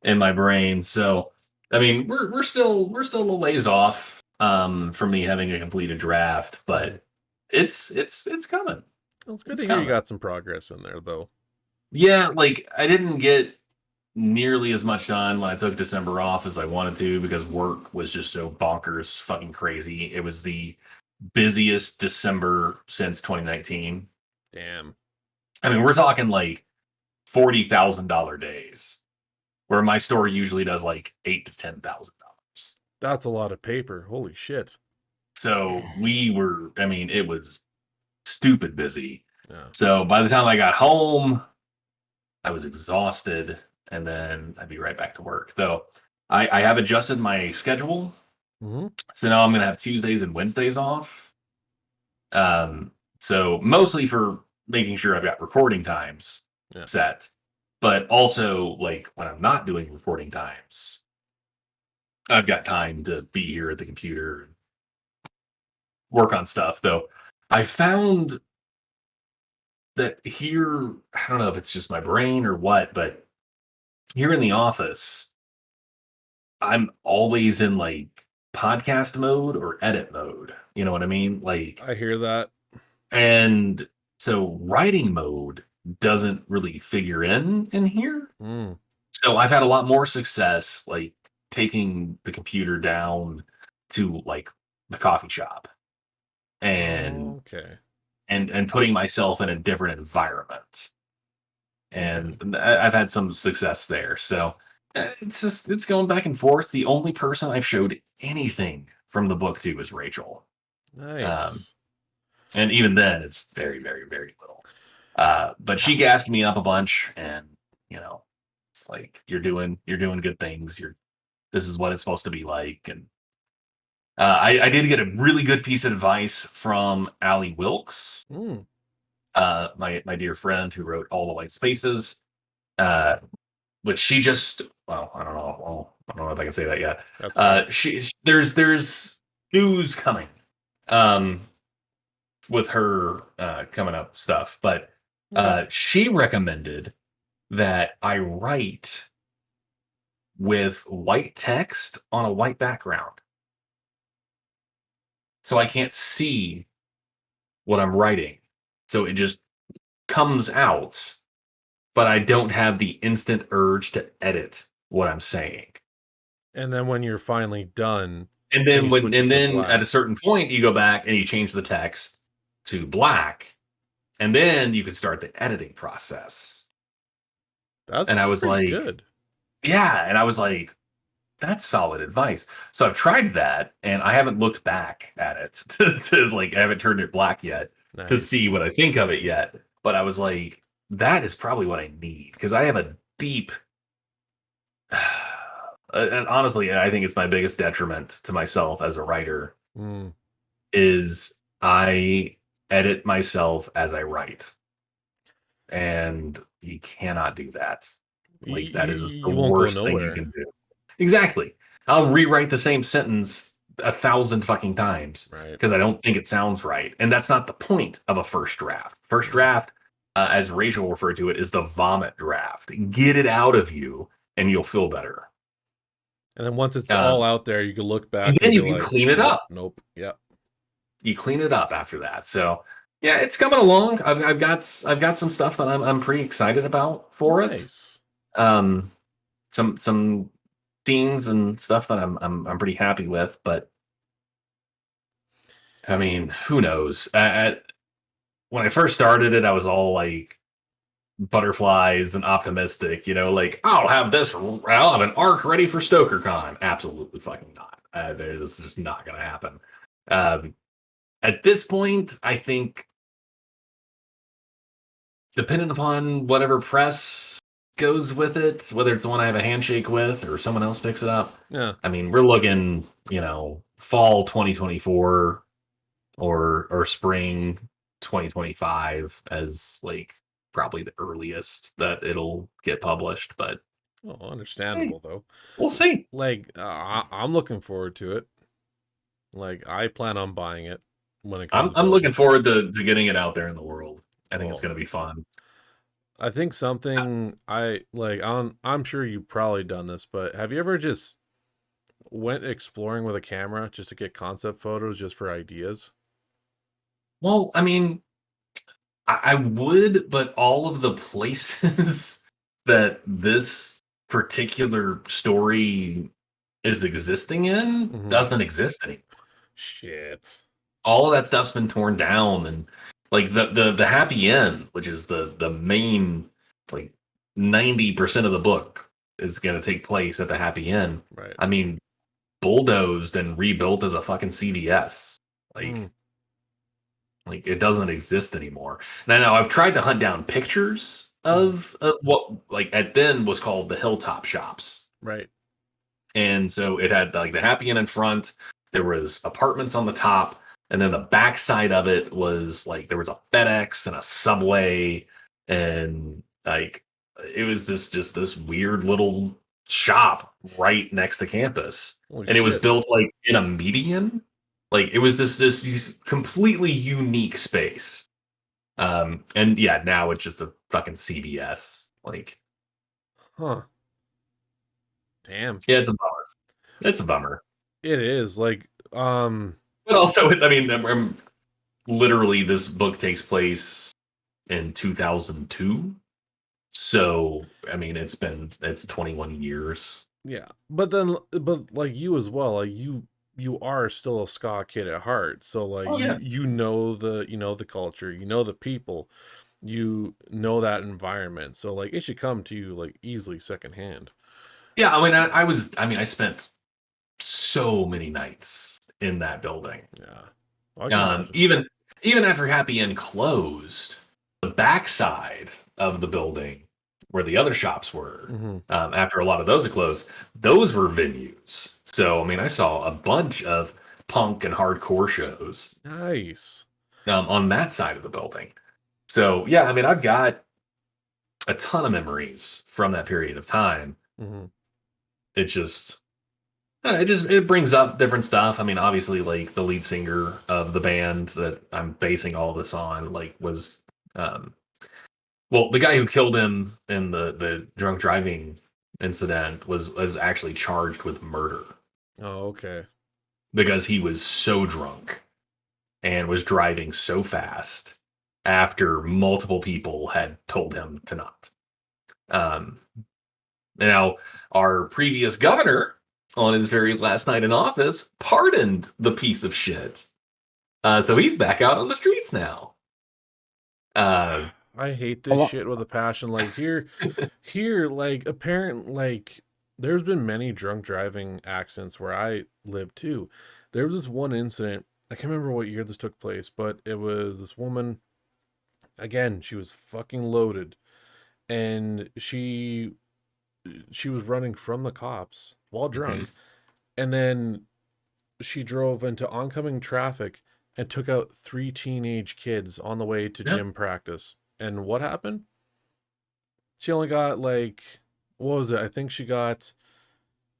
S3: in my brain. So I mean, we're still a little ways off from me having a completed draft, but it's coming.
S1: Well, it's good to hear you got some progress in there, though.
S3: Yeah, like I didn't get nearly as much done when I took December off as I wanted to because work was just so bonkers fucking crazy. It was the busiest December since 2019.
S1: Damn.
S3: I mean, we're talking like $40,000 days, where my store usually does like $8,000 to $10,000.
S1: That's a lot of paper. Holy shit.
S3: So it was stupid busy.
S1: Yeah.
S3: So by the time I got home, I was exhausted, and then I'd be right back to work. Though I have adjusted my schedule. So now I'm going to have Tuesdays and Wednesdays off. So mostly for making sure I've got recording times set, but also like when I'm not doing recording times, I've got time to be here at the computer and work on stuff. Though I found that here, I don't know if it's just my brain or what, but here in the office, I'm always in like podcast mode or edit mode. You know what I mean? Like
S1: I hear that.
S3: And So writing mode doesn't really figure in here.
S1: Mm.
S3: So I've had a lot more success like taking the computer down to like the coffee shop and
S1: Okay.
S3: and putting myself in a different environment. And I've had some success there. So it's going back and forth. The only person I've showed anything from the book to is Rachel.
S1: Nice.
S3: And even then it's very, very, very little. But she gassed me up a bunch, and you know, it's like you're doing good things. This is what it's supposed to be like. And I did get a really good piece of advice from Allie Wilkes,
S1: Mm.
S3: my dear friend who wrote All the White Spaces, which she just well, I don't know. Well, I don't know if I can say that yet.
S1: That's fine.
S3: There's news coming with her coming up stuff, but she recommended that I write with white text on a white background, so I can't see what I'm writing. So it just comes out, but I don't have the instant urge to edit what I'm saying.
S1: And then when you're finally done,
S3: And then
S1: you switch it to
S3: at a
S1: black.
S3: certain point you go back and you change the text to black, and then you can start the editing process.
S1: That's
S3: And I was
S1: pretty
S3: like,
S1: good.
S3: yeah, and I was like, that's solid advice. So I've tried that, and I haven't looked back at it to like I haven't turned it black yet to see
S1: Nice.
S3: what I think of it yet. But I was like, that is probably what I need, because I have a deep. And honestly, I think it's my biggest detriment to myself as a writer
S1: Mm.
S3: is I edit myself as I write, and you cannot do that. Like that is the
S1: You won't go
S3: worst thing you
S1: nowhere.
S3: can do. Exactly. I'll rewrite the same sentence 1,000 fucking times
S1: Right.
S3: because I don't think it sounds right. And that's not the point of a first draft. First draft, as Rachel referred to it, is the vomit draft. Get it out of you and you'll feel better.
S1: And then once it's all out there, you can look back
S3: And then
S1: and
S3: you
S1: be
S3: can
S1: like,
S3: clean it
S1: nope,
S3: up.
S1: Nope. Yep.
S3: You clean it up after that. So yeah, it's coming along. I've got some stuff that I'm pretty excited about for
S1: Nice.
S3: it. Some scenes and stuff that I'm pretty happy with, but I mean, who knows? When I first started it, I was all like butterflies and optimistic, like I'll have an arc ready for StokerCon. Absolutely fucking not. This is just not going to happen. At this point, I think, depending upon whatever press goes with it, whether it's the one I have a handshake with or someone else picks it up.
S1: Yeah.
S3: I mean, we're looking, fall 2024 or spring 2025 as like probably the earliest that it'll get published, but
S1: Understandable though.
S3: we'll see.
S1: Like I'm looking forward to it. Like I plan on buying it when it comes.
S3: I'm looking forward to getting it out there in the world. I think it's
S1: Cool.
S3: going to be fun.
S1: I think something I like. I'm sure you've probably done this, but have you ever just went exploring with a camera just to get concept photos just for ideas?
S3: Well, I mean, I would, but all of the places that this particular story is existing in doesn't exist anymore.
S1: Shit.
S3: All of that stuff's been torn down, and like the happy end, which is the main, like 90% of the book is going to take place at the happy end.
S1: Right.
S3: I mean, bulldozed and rebuilt as a fucking CVS. Like it doesn't exist anymore. Now I've tried to hunt down pictures of what like at then was called the Hilltop Shops.
S1: Right.
S3: And so it had like the happy end in front. There was apartments on the top, and then the back side of it was like there was a FedEx and a Subway, and like it was this weird little shop right next to campus.
S1: Holy
S3: and it was
S1: shit.
S3: built like in a median. Like it was this completely unique space. And yeah, now it's just a fucking CVS. Like,
S1: Huh. Damn.
S3: yeah, it's a bummer. It's a bummer.
S1: It is like
S3: But also, I mean, literally, this book takes place in 2002. So, I mean, it's 21 years.
S1: Yeah, but like you as well, like you are still a ska kid at heart. So like
S3: Oh yeah.
S1: you know the culture, you know the people, you know that environment. So like it should come to you like easily secondhand.
S3: Yeah, I mean, I spent so many nights in that building.
S1: Yeah, I can imagine.
S3: Even after Happy End closed, the backside of the building where the other shops were,
S1: Hmm.
S3: after a lot of those had closed, those were venues. So I mean, I saw a bunch of punk and hardcore shows
S1: Nice.
S3: on that side of the building. So yeah, I mean, I've got a ton of memories from that period of time.
S1: Hmm.
S3: It just it brings up different stuff. I mean, obviously, like the lead singer of the band that I'm basing all this on, like was, well, the guy who killed him in the drunk driving incident was actually charged with murder
S1: Oh, okay.
S3: because he was so drunk and was driving so fast after multiple people had told him to not. Um, Now, our previous governor, on his very last night in office, pardoned the piece of shit. So he's back out on the streets now.
S1: I hate
S2: A
S1: this
S2: lot-
S1: shit with a passion. Like here, like apparent, like there's been many drunk driving accidents where I live too. There was this one incident. I can't remember what year this took place, but it was this woman. Again, she was fucking loaded, and she was running from the cops while drunk, and then she drove into oncoming traffic and took out 3 teenage kids on the way to
S3: Yep.
S1: gym practice. And what happened? She only got like, what was it? I think she got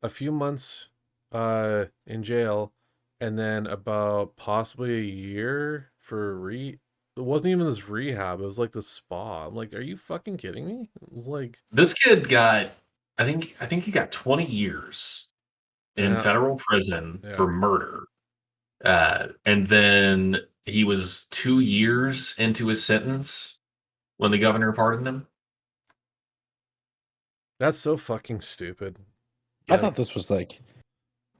S1: a few months in jail, and then about possibly a year for it wasn't even this rehab, it was like the spa. I'm like, are you fucking kidding me? It was like,
S3: This kid got, I think he got 20 years in
S1: yeah,
S3: federal prison
S1: yeah.
S3: for murder. And then he was 2 years into his sentence when the governor pardoned him.
S1: That's so fucking stupid.
S2: I thought this was like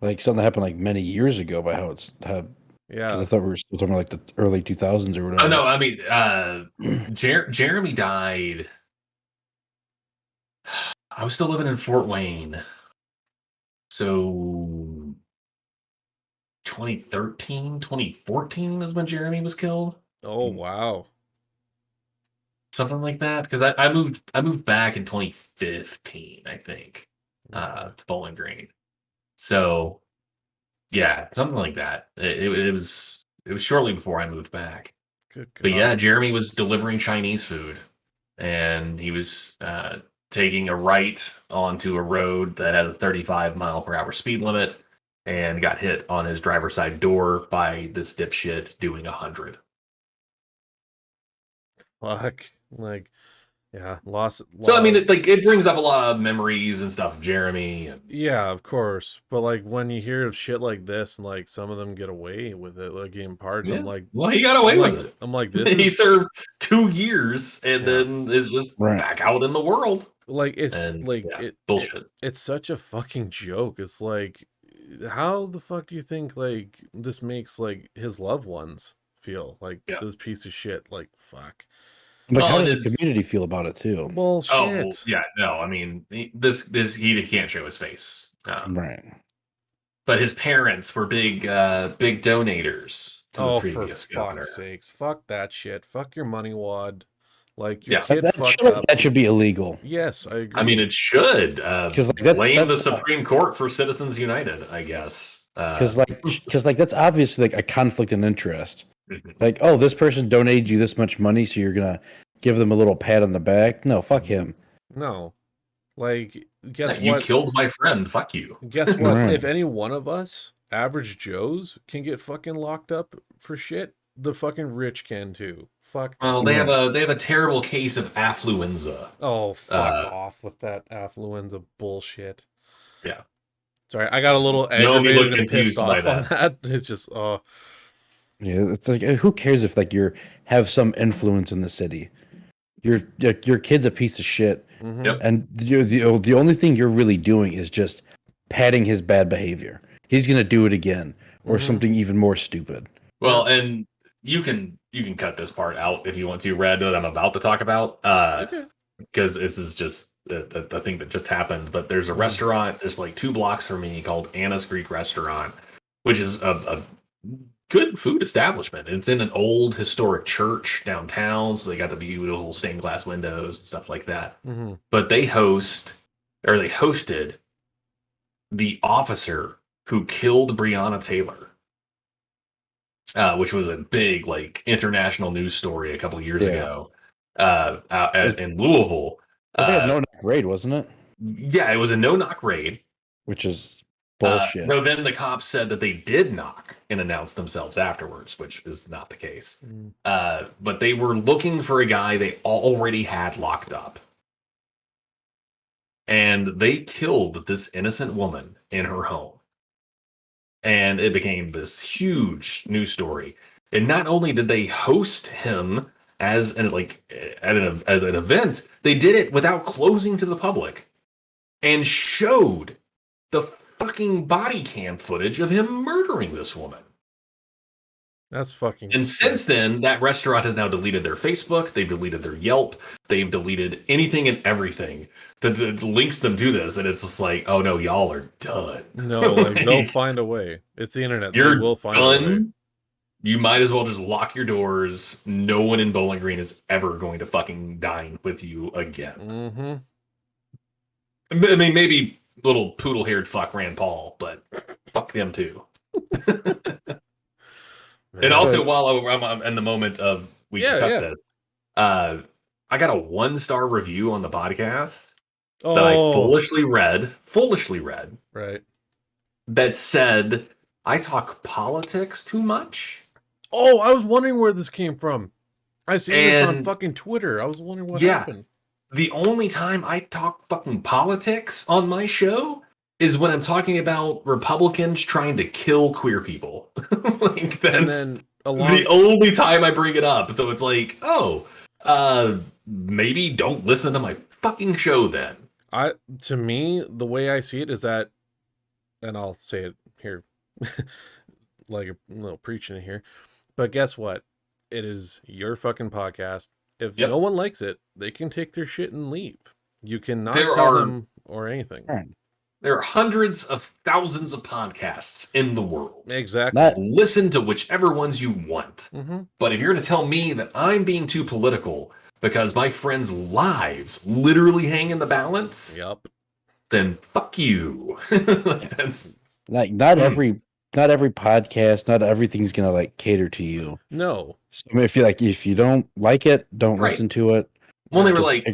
S2: something that happened like many years ago by how it's had, because
S1: Yeah.
S2: I thought we were still talking like the early 2000s or whatever.
S3: Oh no, I mean, Jeremy died. I was still living in Fort Wayne, so 2013, 2014 is when Jeremy was killed,
S1: Oh wow.
S3: something like that. Because I moved back in 2015, I think,
S1: Okay.
S3: to Bowling Green. So yeah, something like that. It was shortly before I moved back.
S1: Good
S3: But
S1: God.
S3: yeah, Jeremy was delivering Chinese food, and he was taking a right onto a road that had a 35-mile-per-hour speed limit, and got hit on his driver's side door by this dipshit doing 100.
S1: Fuck. Like, yeah, lost.
S3: So I mean, it brings up a lot of memories and stuff of Jeremy. And,
S1: Yeah, of course. But like when you hear of shit like this and like some of them get away with it, like getting pardoned,
S3: yeah,
S1: I'm like,
S3: well, he got away
S1: I'm
S3: with
S1: like,
S3: it.
S1: I'm like, this
S3: He
S1: is
S3: served 2 years and
S1: Yeah.
S3: then is just
S2: Right.
S3: back out in the world.
S1: like it's
S3: And
S1: like
S3: yeah, bullshit.
S1: it's such a fucking joke. It's like, how the fuck do you think like this makes like his loved ones feel like
S3: Yeah.
S1: this piece of shit? Like, fuck.
S2: Like,
S3: Well,
S2: how
S3: it
S2: does
S3: is-
S2: the community feel about it too?
S1: Bullshit.
S3: Oh well, yeah, no, I mean this he can't show his face.
S2: Right.
S3: But his parents were big donators to the
S1: Oh, for
S3: previous governor.
S1: fuck's sakes. Fuck that shit. Fuck your money wad. Like, your
S3: Yeah.
S1: kid
S2: That,
S1: fucked
S2: shit like
S1: up.
S2: that should be illegal.
S1: Yes, I agree.
S3: I mean, it should
S2: 'Cause, like,
S3: blame the
S2: that's
S3: Supreme Court for Citizens United, I guess.
S2: Because like that's obviously like a conflict in interest. Like, oh, this person donated you this much money, so you're gonna give them a little pat on the back. No, fuck him.
S1: No. Like, guess
S3: you
S1: what?
S3: killed my friend. Fuck you.
S1: Guess what?
S2: Right.
S1: If any one of us, average Joes, can get fucking locked up for shit, the fucking rich can too. Fuck.
S3: Well, they have a terrible case of affluenza.
S1: Oh, fuck off with that affluenza bullshit.
S3: Yeah.
S1: Sorry, I got a little
S3: No, me
S1: aggravated
S3: look
S1: and pissed
S3: confused by
S1: off on that. It's just, oh.
S2: Yeah, it's like who cares if like you have some influence in the city? your kid's a piece of shit,
S3: Yep.
S2: and the only thing you're really doing is just padding his bad behavior. He's gonna do it again, or something even more stupid.
S3: Well, and you can cut this part out if you want to, Red, that I'm about to talk about, because this is just the thing that just happened. But there's a restaurant that's like 2 blocks from me called Anna's Greek Restaurant, which is a good food establishment. It's in an old historic church downtown, so they got the beautiful stained glass windows and stuff like that. But they hosted the officer who killed Breonna Taylor, which was a big like international news story a couple of years ago in Louisville.
S2: It was like a no-knock raid, wasn't it?
S3: Yeah, it was a no-knock raid.
S2: Which is bullshit.
S3: No, then the cops said that they did knock and announced themselves afterwards, which is not the case. But they were looking for a guy they already had locked up. And they killed this innocent woman in her home. And it became this huge news story. And not only did they host him as an event, they did it without closing to the public and showed the fucking body cam footage of him murdering this woman.
S1: That's fucking
S3: And
S1: sick.
S3: since then, that restaurant has now deleted their Facebook, they've deleted their Yelp, they've deleted anything and everything that links them to this, and it's just like, oh no, y'all are done.
S1: No, like they'll find a way. It's the internet.
S3: You're
S1: They will find
S3: done.
S1: a way.
S3: You might as well just lock your doors. No one in Bowling Green is ever going to fucking dine with you again. I mean, maybe little poodle-haired fuck Rand Paul, but fuck them too. And also, while I'm in the moment of we can cut this, I got a 1-star review on the podcast that I foolishly read,
S1: right,
S3: that said I talk politics too much.
S1: Oh, I was wondering where this came from. I see this on fucking Twitter. I was wondering what happened.
S3: The only time I talk fucking politics on my show is when I'm talking about Republicans trying to kill queer people. Like that's the only time I bring it up. So it's like, maybe don't listen to my fucking show then.
S1: To me, the way I see it is that, and I'll say it here, like a little preaching here, but guess what? It is your fucking podcast. If no one likes it, they can take their shit and leave. You cannot tell them or anything.
S3: There are hundreds of thousands of podcasts in the world.
S1: Exactly.
S3: Listen to whichever ones you want. But if you're going to tell me that I'm being too political because my friends' lives literally hang in the balance, then fuck you. That's
S2: like not every podcast, not everything's gonna like cater to you.
S1: No.
S2: So, I mean, if you don't like it, don't listen to it.
S3: Well, they were like,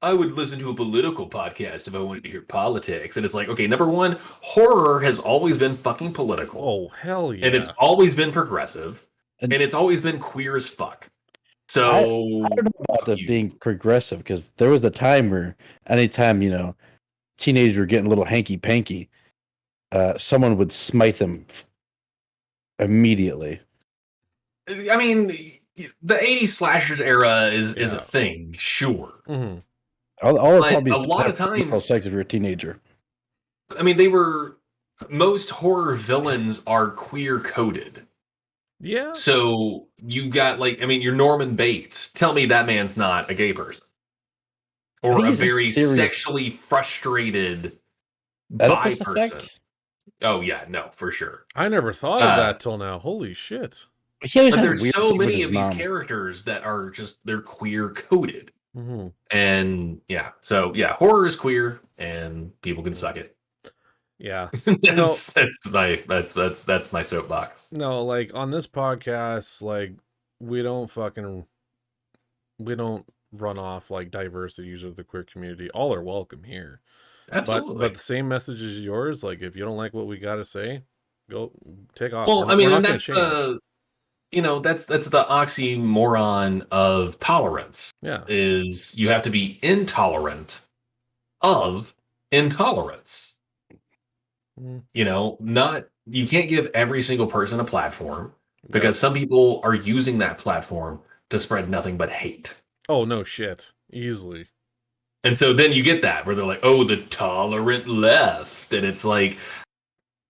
S3: I would listen to a political podcast if I wanted to hear politics. And it's like, okay, number one, horror has always been fucking political.
S1: Oh, hell yeah.
S3: And it's always been progressive. And it's always been queer as fuck. So
S2: I don't know about this being progressive, because there was a time where anytime, teenagers were getting a little hanky-panky, someone would smite them immediely.
S3: I mean, the 80s slashers era is a thing, sure.
S2: All it's
S3: a lot of times,
S2: sex if you're a teenager.
S3: I mean, most horror villains are queer coded.
S1: Yeah.
S3: So you got your Norman Bates. Tell me that man's not a gay person, or a very sexually frustrated bi person. Effect? Oh yeah, no, for sure.
S1: I never thought of that till now. Holy shit.
S3: But there's so many of these characters that are they're queer coded. And horror is queer and people can suck it.
S1: Yeah.
S3: that's my soapbox.
S1: No, like on this podcast, like we don't run off like diversities of the queer community. All are welcome here.
S3: Absolutely.
S1: But the same message as yours, like if you don't like what we got to say, go take off.
S3: Well, that's that's the oxymoron of tolerance.
S1: Yeah.
S3: Is you have to be intolerant of intolerance. You can't give every single person a platform, because some people are using that platform to spread nothing but hate.
S1: Oh, no shit. Easily.
S3: And so then you get that where they're like, oh, the tolerant left. And it's like,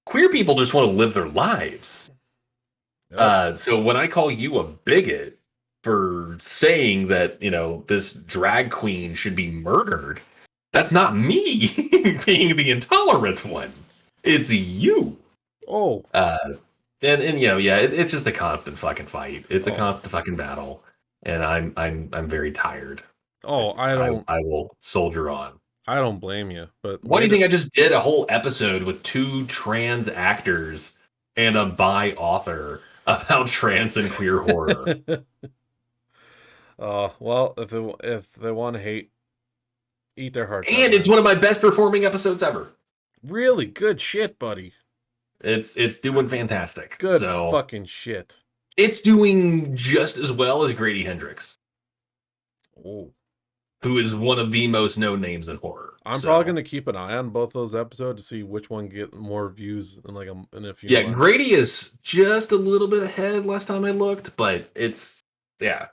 S3: queer people just want to live their lives.
S1: Yep.
S3: So when I call you a bigot for saying that, this drag queen should be murdered, that's not me being the intolerant one. It's you.
S1: Oh.
S3: And yeah, it's just a constant fucking fight. It's a constant fucking battle. And I'm very tired.
S1: Oh,
S3: I will soldier on.
S1: I don't blame you. But
S3: Why do you think I just did a whole episode with 2 trans actors and a bi author about trans and queer horror?
S1: Well, if they want to hate, eat their hearts out,
S3: And it's
S1: man.
S3: one of my best performing episodes ever.
S1: Really good shit, buddy.
S3: It's doing fantastic.
S1: Good
S3: So
S1: fucking shit.
S3: it's doing just as well as Grady Hendrix,
S1: Oh.
S3: who is one of the most known names in horror.
S1: I'm probably gonna keep an eye on both those episodes to see which one get more views in in a few months.
S3: Grady is just a little bit ahead last time I looked, but it's
S1: Damn.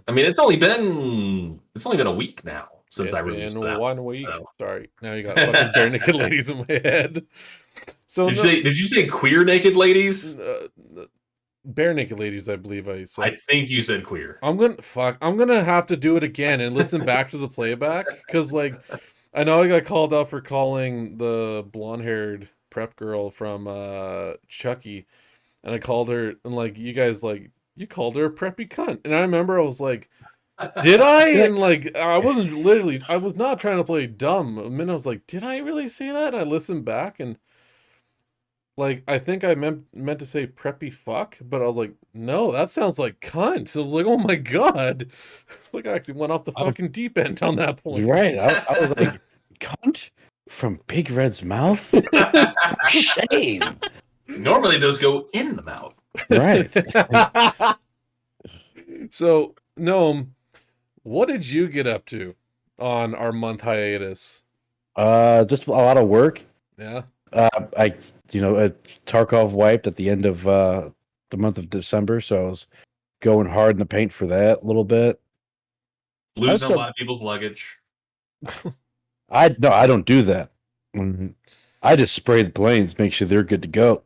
S3: I mean, it's only been a week now since I released that.
S1: 1 week.
S3: So.
S1: Sorry. Now you got fucking bare naked ladies in my head. So
S3: did you say queer naked ladies?
S1: Bare naked ladies, I believe I said.
S3: I think you said queer.
S1: I'm gonna have to do it again and listen back to the playback because, like, I know I got called out for calling the blonde-haired prep girl from Chucky, and I called her, and like you guys, like, you called her a preppy cunt, and I remember I was like, did I? And like I was not trying to play dumb. A minute I was like, did I really say that? I listened back and. Like, I think I meant to say preppy fuck, but I was like, no, that sounds like cunt. So I was like, oh my god. It's like I actually went off the fucking deep end on that point.
S2: You're right. I was like, cunt from Big Red's mouth? Shame.
S3: Normally those go in the mouth.
S2: Right.
S1: So, Gnome, what did you get up to on our month hiatus?
S2: Just a lot of work.
S1: Yeah.
S2: Tarkov wiped at the end of the month of December, so I was going hard in the paint for that a little bit.
S3: Losing a lot of people's luggage.
S2: I don't do that. I just spray the planes, make sure they're good to go.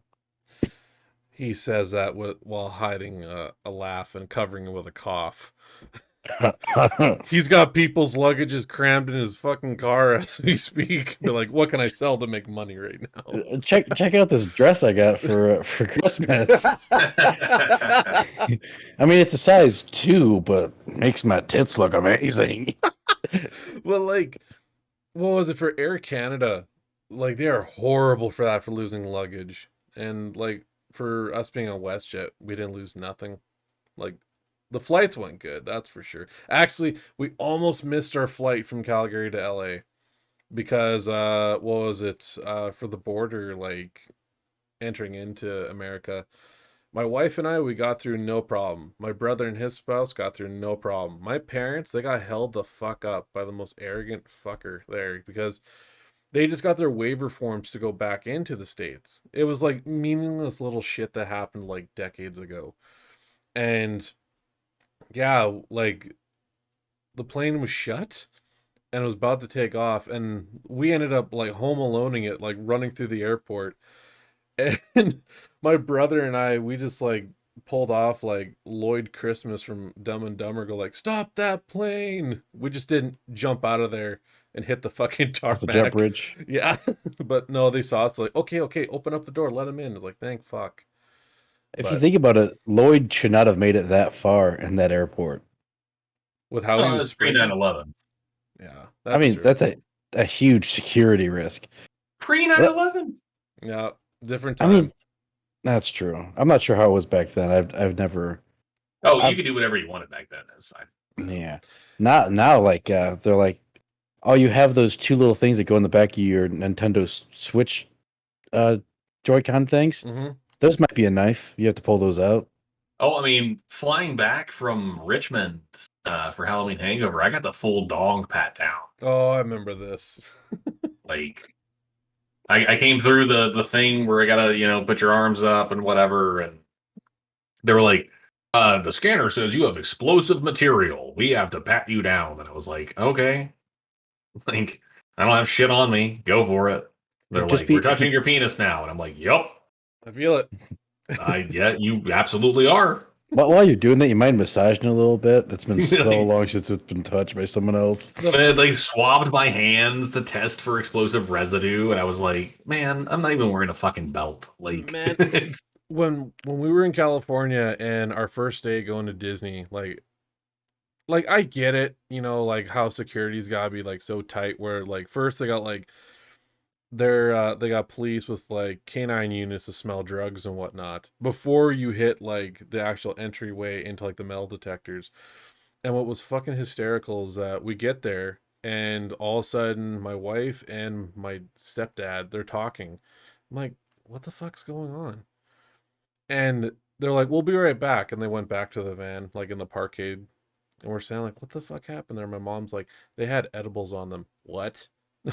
S1: He says that while hiding a laugh and covering it with a cough. He's got people's luggages crammed in his fucking car as we speak. They're like, what can I sell to make money right now?
S2: Check out this dress I got for Christmas. I mean, it's a size 2, but makes my tits look amazing.
S1: Well, like, what was it for Air Canada? Like, they are horrible for that, for losing luggage. And like, for us being on WestJet, we didn't lose nothing. Like, the flights went good, that's for sure. Actually, we almost missed our flight from Calgary to LA because what was it? For the border, like entering into America. My wife and I, we got through no problem. My brother and his spouse got through no problem. My parents, they got held the fuck up by the most arrogant fucker there because they just got their waiver forms to go back into the States. It was like meaningless little shit that happened like decades ago. And yeah, like the plane was shut and it was about to take off, and we ended up like home aloneing it, like running through the airport. And my brother and I, we just like pulled off like Lloyd Christmas from Dumb and Dumber, go like, stop that plane. We just didn't jump out of there and hit the fucking tarmac.
S2: The jet bridge.
S1: Yeah. But no, they saw us like, okay, open up the door, let him in. It's like, thank fuck.
S2: If you think about it, Lloyd should not have made it that far in that airport.
S1: With how he was
S3: pre 9/11.
S1: Yeah,
S2: I mean,
S1: true.
S2: that's a huge security risk.
S3: Pre 9/11.
S1: Yeah, different time.
S2: I mean, that's true. I'm not sure how it was back then. I've never.
S3: Oh, you could do whatever you wanted back then. That's fine.
S2: Yeah. Now, like they're like, oh, you have those 2 little things that go in the back of your Nintendo Switch, Joy-Con things.
S1: Mm-hmm.
S2: Those might be a knife. You have to pull those out.
S3: Oh, I mean, flying back from Richmond for Halloween Hangover, I got the full dong pat down.
S1: Oh, I remember this.
S3: Like, I came through the thing where I gotta, put your arms up and whatever, and they were like, The scanner says you have explosive material. We have to pat you down. And I was like, okay. Like, I don't have shit on me. Go for it. They're
S2: Just
S3: like, we're
S2: be
S3: touching your penis now. And I'm like, yup.
S1: I feel it.
S3: Yeah, you absolutely are.
S2: while you're doing that, you mind massaging a little bit. It's been so long since it's been touched by someone else.
S3: They swabbed my hands to test for explosive residue, and I was like, man, I'm not even wearing a fucking belt. Like,
S1: Man, when we were in California and our first day going to Disney, like I get it, you know, like how security's gotta be like so tight where like first they got like they got police with like canine units to smell drugs and whatnot before you hit like the actual entryway into like the metal detectors. And what was fucking hysterical is that we get there and all of a sudden my wife and my stepdad, they're talking. I'm like, what the fuck's going on? And they're like, we'll be right back. And they went back to the van, like in the parkade. And we're saying, like, what the fuck happened there? My mom's like, they had edibles on them. What?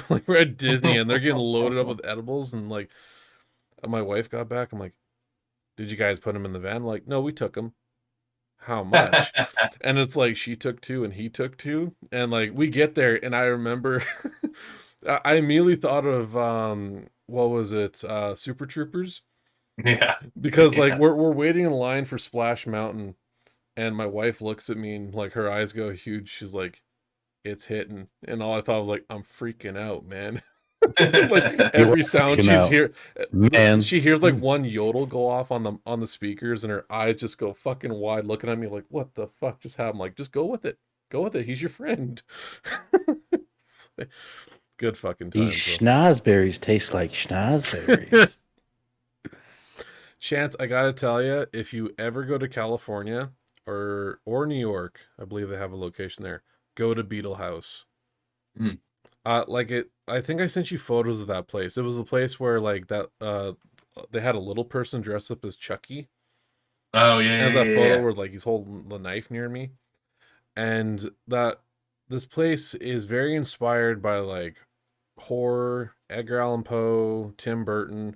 S1: Like, we're at Disney and they're getting loaded up with edibles. And like, my wife got back. I'm like, did you guys put them in the van? I'm like, no, we took them. How much? And it's like, she took two and he took two. And like, we get there and I remember, I immediately thought of, what was it? Super Troopers.
S3: yeah.
S1: Because like we're waiting in line for Splash Mountain, and my wife looks at me and like her eyes go huge. She's like, "It's hitting," and all I thought was like, "I'm freaking out, man." Like every sound she's hear,
S2: man.
S1: she hears like one yodel go off on the speakers, and her eyes just go fucking wide, looking at me like, "What the fuck just happened?" Like, just go with it, go with it. He's your friend. Like, good fucking time.
S2: These schnozberries taste like schnozberries.
S1: Chance, I gotta tell you, if you ever go to California or New York, I believe they have a location there. Go to Beetle House.
S3: Mm.
S1: Like it. I think I sent you photos of that place. It was the place where like that. They had a little person dressed up as Chucky.
S3: Oh yeah,
S1: And
S3: yeah,
S1: that photo
S3: yeah.
S1: where like he's holding the knife near me, and that this place is very inspired by like horror, Edgar Allan Poe, Tim Burton.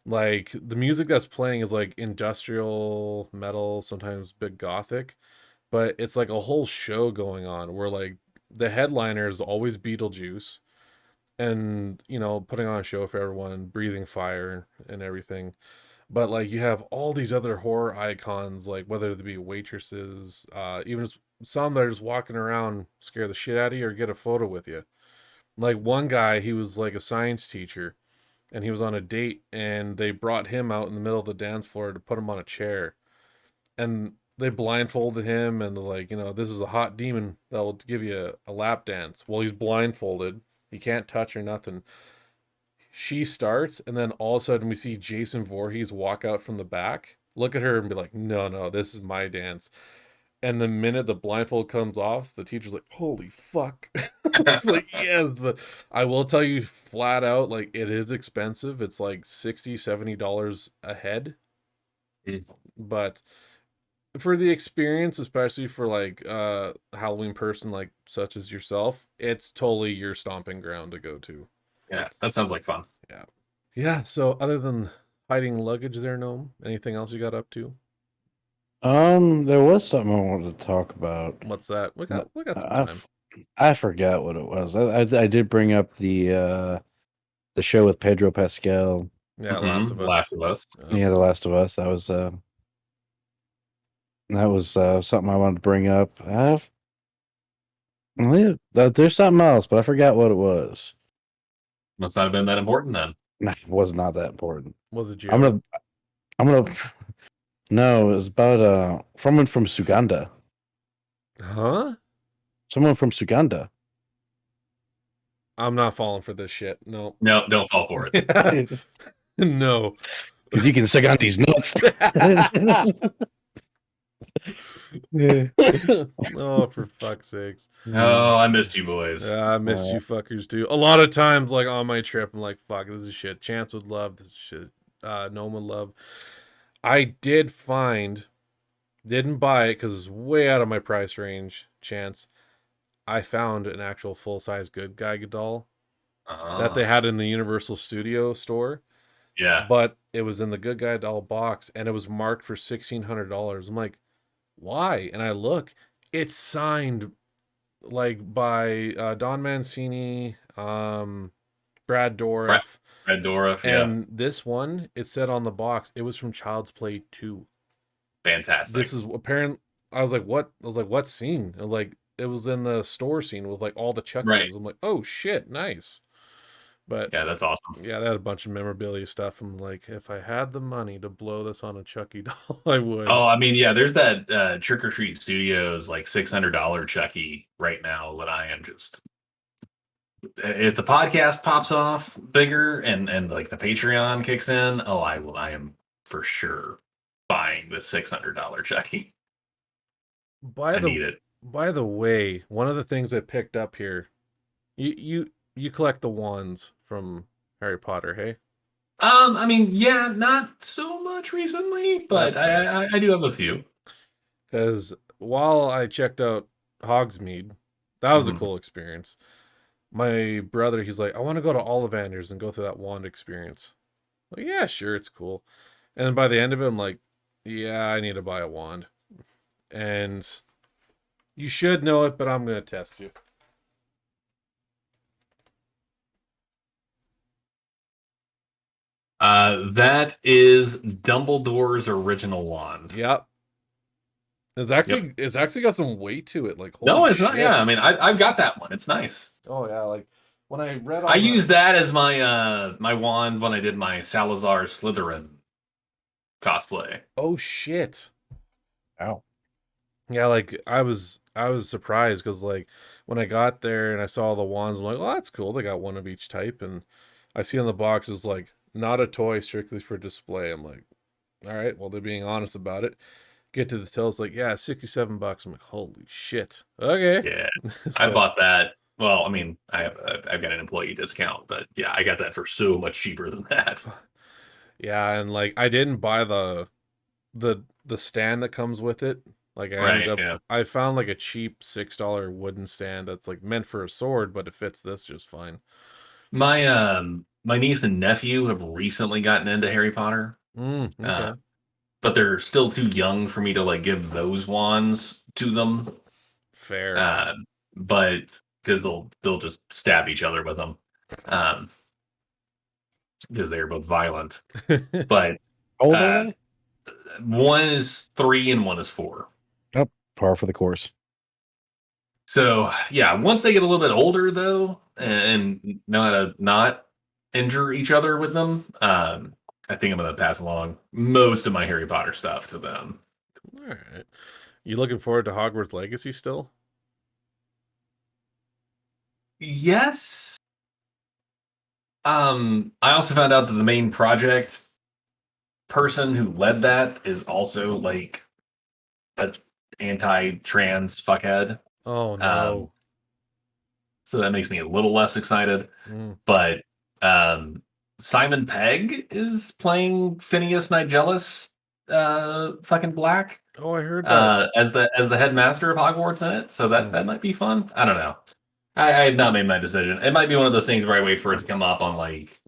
S1: Like the music that's playing is like industrial metal, sometimes big gothic, but it's like a whole show going on where like the headliner is always Beetlejuice and you know putting on a show for everyone, breathing fire and everything. But like you have all these other horror icons, like whether they be waitresses, even just some that are just walking around, scare the shit out of you or get a photo with you. Like one guy, he was like a science teacher and he was on a date and they brought him out in the middle of the dance floor to put him on a chair and they blindfolded him and like, you know, this is a hot demon that will give you a lap dance. Well, he's blindfolded, he can't touch or nothing. She starts and then all of a sudden we see Jason Voorhees walk out from the back, look at her and be like, no, no, this is my dance. And the minute the blindfold comes off, the teacher's like, holy fuck. It's like, yes, but I will tell you flat out, like it is expensive. It's like $60-$70 a head.
S3: Mm.
S1: But for the experience, especially for like Halloween person like such as yourself, it's totally your stomping ground to go to.
S3: Yeah, that sounds like fun.
S1: Yeah. Yeah. So other than hiding luggage there, Gnome, anything else you got up to?
S2: There was something I wanted to talk about.
S1: What's that? We got some
S2: I,
S1: time.
S2: I forgot what it was. I did bring up the show with Pedro Pascal.
S1: Yeah, Last of Us.
S3: Last of Us.
S2: Yeah, The Last of Us. That was something I wanted to bring up. There's something else, but I forgot what it was.
S3: Must not have been that important then.
S2: Nah, it was not that important.
S1: Was it you?
S2: I'm gonna. No, it was about someone from Suganda.
S1: Huh?
S2: Someone from Suganda.
S1: I'm not falling for this shit. No.
S3: No, don't fall for it.
S1: No.
S2: Because you can suck on these nuts.
S1: Oh, for fuck's sakes.
S3: Oh, I missed you boys.
S1: I missed you fuckers too. A lot of times, like on my trip, I'm like, fuck, this is shit. Chance would love this shit. Gnome would love. I did find, didn't buy it because it's way out of my price range, Chance. I found an actual full-size Good Guy doll that they had in the Universal Studio store.
S3: Yeah.
S1: But it was in the Good Guy doll box and it was marked for $1,600. I'm like, why? And I look, it's signed like by Don Mancini, Brad
S3: Brad,
S1: Dourif,
S3: Brad Dourif, yeah,
S1: and this one, it said on the box, it was from Child's Play 2.
S3: fantastic.
S1: This is apparent. I was like, what? I was like, what scene? I was like, it was in the store scene with like all the
S3: Right.
S1: Chuckies. I'm like, oh shit, nice. But
S3: Yeah, that's awesome.
S1: yeah, they had a bunch of memorabilia stuff. I'm like, if I had the money to blow this on a Chucky doll, I would.
S3: Oh, I mean, yeah, there's that Trick or Treat Studios like $600 Chucky right now that I am just. If the podcast pops off bigger and like the Patreon kicks in, oh, I am for sure buying the $600 Chucky.
S1: By
S3: I
S1: the
S3: need it.
S1: by the way, one of the things I picked up here, you collect the wands from Harry Potter, hey?
S3: I mean, yeah, not so much recently, but
S1: That's fair.
S3: I do have a few.
S1: Because while I checked out Hogsmeade, that was a
S3: Mhm.
S1: cool experience. My brother, he's like, I want to go to Ollivanders and go through that wand experience. Like, yeah, sure, it's cool. And then by the end of it, I'm like, yeah, I need to buy a wand. And you should know it, but I'm going to test you.
S3: That is Dumbledore's original wand.
S1: Yep. It's actually got some weight to it. Like,
S3: No,
S1: holy
S3: it's not.
S1: shit.
S3: Yeah, I mean, I've got that one. It's nice.
S1: Oh yeah, like when I read on
S3: I
S1: the...
S3: used that as my my wand when I did my Salazar Slytherin cosplay.
S1: Oh shit.
S2: Wow.
S1: Yeah, like I was surprised because like when I got there and I saw the wands, I'm like, well, that's cool. They got one of each type, and I see on the box is like not a toy, strictly for display. I'm like, all right, well they're being honest about it. Get to the till, it's like, yeah, $67. I'm like, holy shit. Okay.
S3: Yeah, I
S1: So
S3: bought that. Well, I mean, I've got an employee discount, but yeah, I got that for so much cheaper than that.
S1: yeah, and like I didn't buy the stand that comes with it. Like I ended
S3: Right?
S1: up
S3: Yeah.
S1: I found like a cheap $6 wooden stand that's like meant for a sword, but it fits this just fine.
S3: My niece and nephew have recently gotten into Harry Potter, uh,
S1: Okay.
S3: but they're still too young for me to like give those wands to them.
S1: Fair.
S3: Uh, but because they'll just stab each other with them, because they are both violent. But
S2: How old
S3: uh,
S2: are they?
S3: one is 3 and one is 4.
S2: Oh, par for the course.
S3: So yeah, once they get a little bit older though, and know how to not injure each other with them, I think I'm gonna pass along most of my Harry Potter stuff to them.
S1: All right. You looking forward to Hogwarts Legacy still?
S3: Yes. I also found out that the main project person who led that is also like a anti-trans fuckhead.
S1: Oh no.
S3: So that makes me a little less excited.
S1: Mm.
S3: But Simon Pegg is playing Phineas Nigellus, fucking Black,
S1: Oh, I heard that.
S3: as the headmaster of Hogwarts in it. So that might be fun. I don't know. I have not made my decision. It might be one of those things where I wait for it to come up on like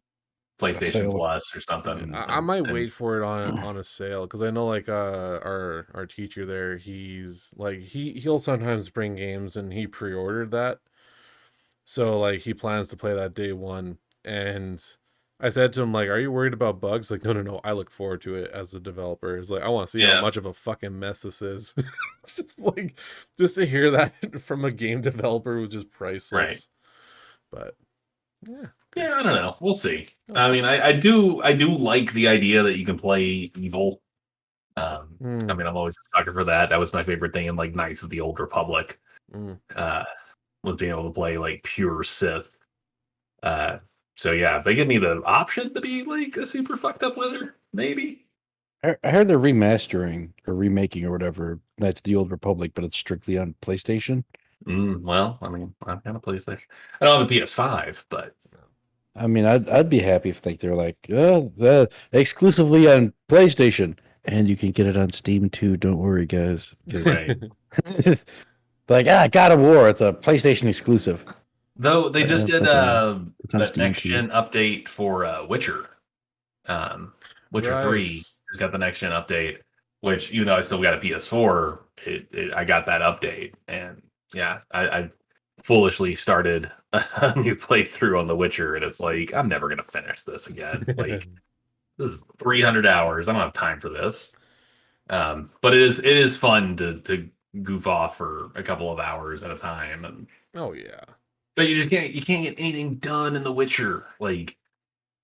S3: PlayStation
S2: sale.
S3: Plus or something.
S1: I might wait for it on a sale because I know like our teacher there, he's like he'll sometimes bring games and he pre-ordered that. So like he plans to play that day one, and I said to him like, "Are you worried about bugs?" Like, no. I look forward to it as a developer. It's like I want to see how
S3: Yeah.
S1: much of a fucking mess this is. Like just to hear that from a game developer was just priceless.
S3: Right.
S1: But yeah,
S3: Yeah, I don't know. We'll see.
S1: Okay.
S3: I mean, I do like the idea that you can play evil. I mean, I'm always a sucker for that. That was my favorite thing in like Knights of the Old Republic. Was being able to play like pure Sith. So yeah, if they give me the option to be like a super fucked up wizard, maybe.
S2: I heard they're remastering or remaking or whatever Knights of the Old Republic, but it's strictly on PlayStation.
S3: Well, I mean, I've got a PlayStation. I don't have a PS5, but
S2: I mean, I'd be happy if they're like, exclusively on PlayStation, and you can get it on Steam too. Don't worry, guys. 'Cause
S3: right.
S2: it's like, God of War, it's a PlayStation exclusive.
S3: Though they just did
S2: it's on
S3: that
S2: Steam
S3: next
S2: too.
S3: gen update for Witcher. Witcher 3
S1: Right.
S3: has got the next gen update, which even though I still got a PS4, I got that update, and yeah, I foolishly started a new playthrough on The Witcher, and it's like I'm never gonna finish this again. Like this is 300 hours. I don't have time for this. But it is fun to goof off for a couple of hours at a time, and
S1: Oh yeah.
S3: but you can't get anything done in The Witcher like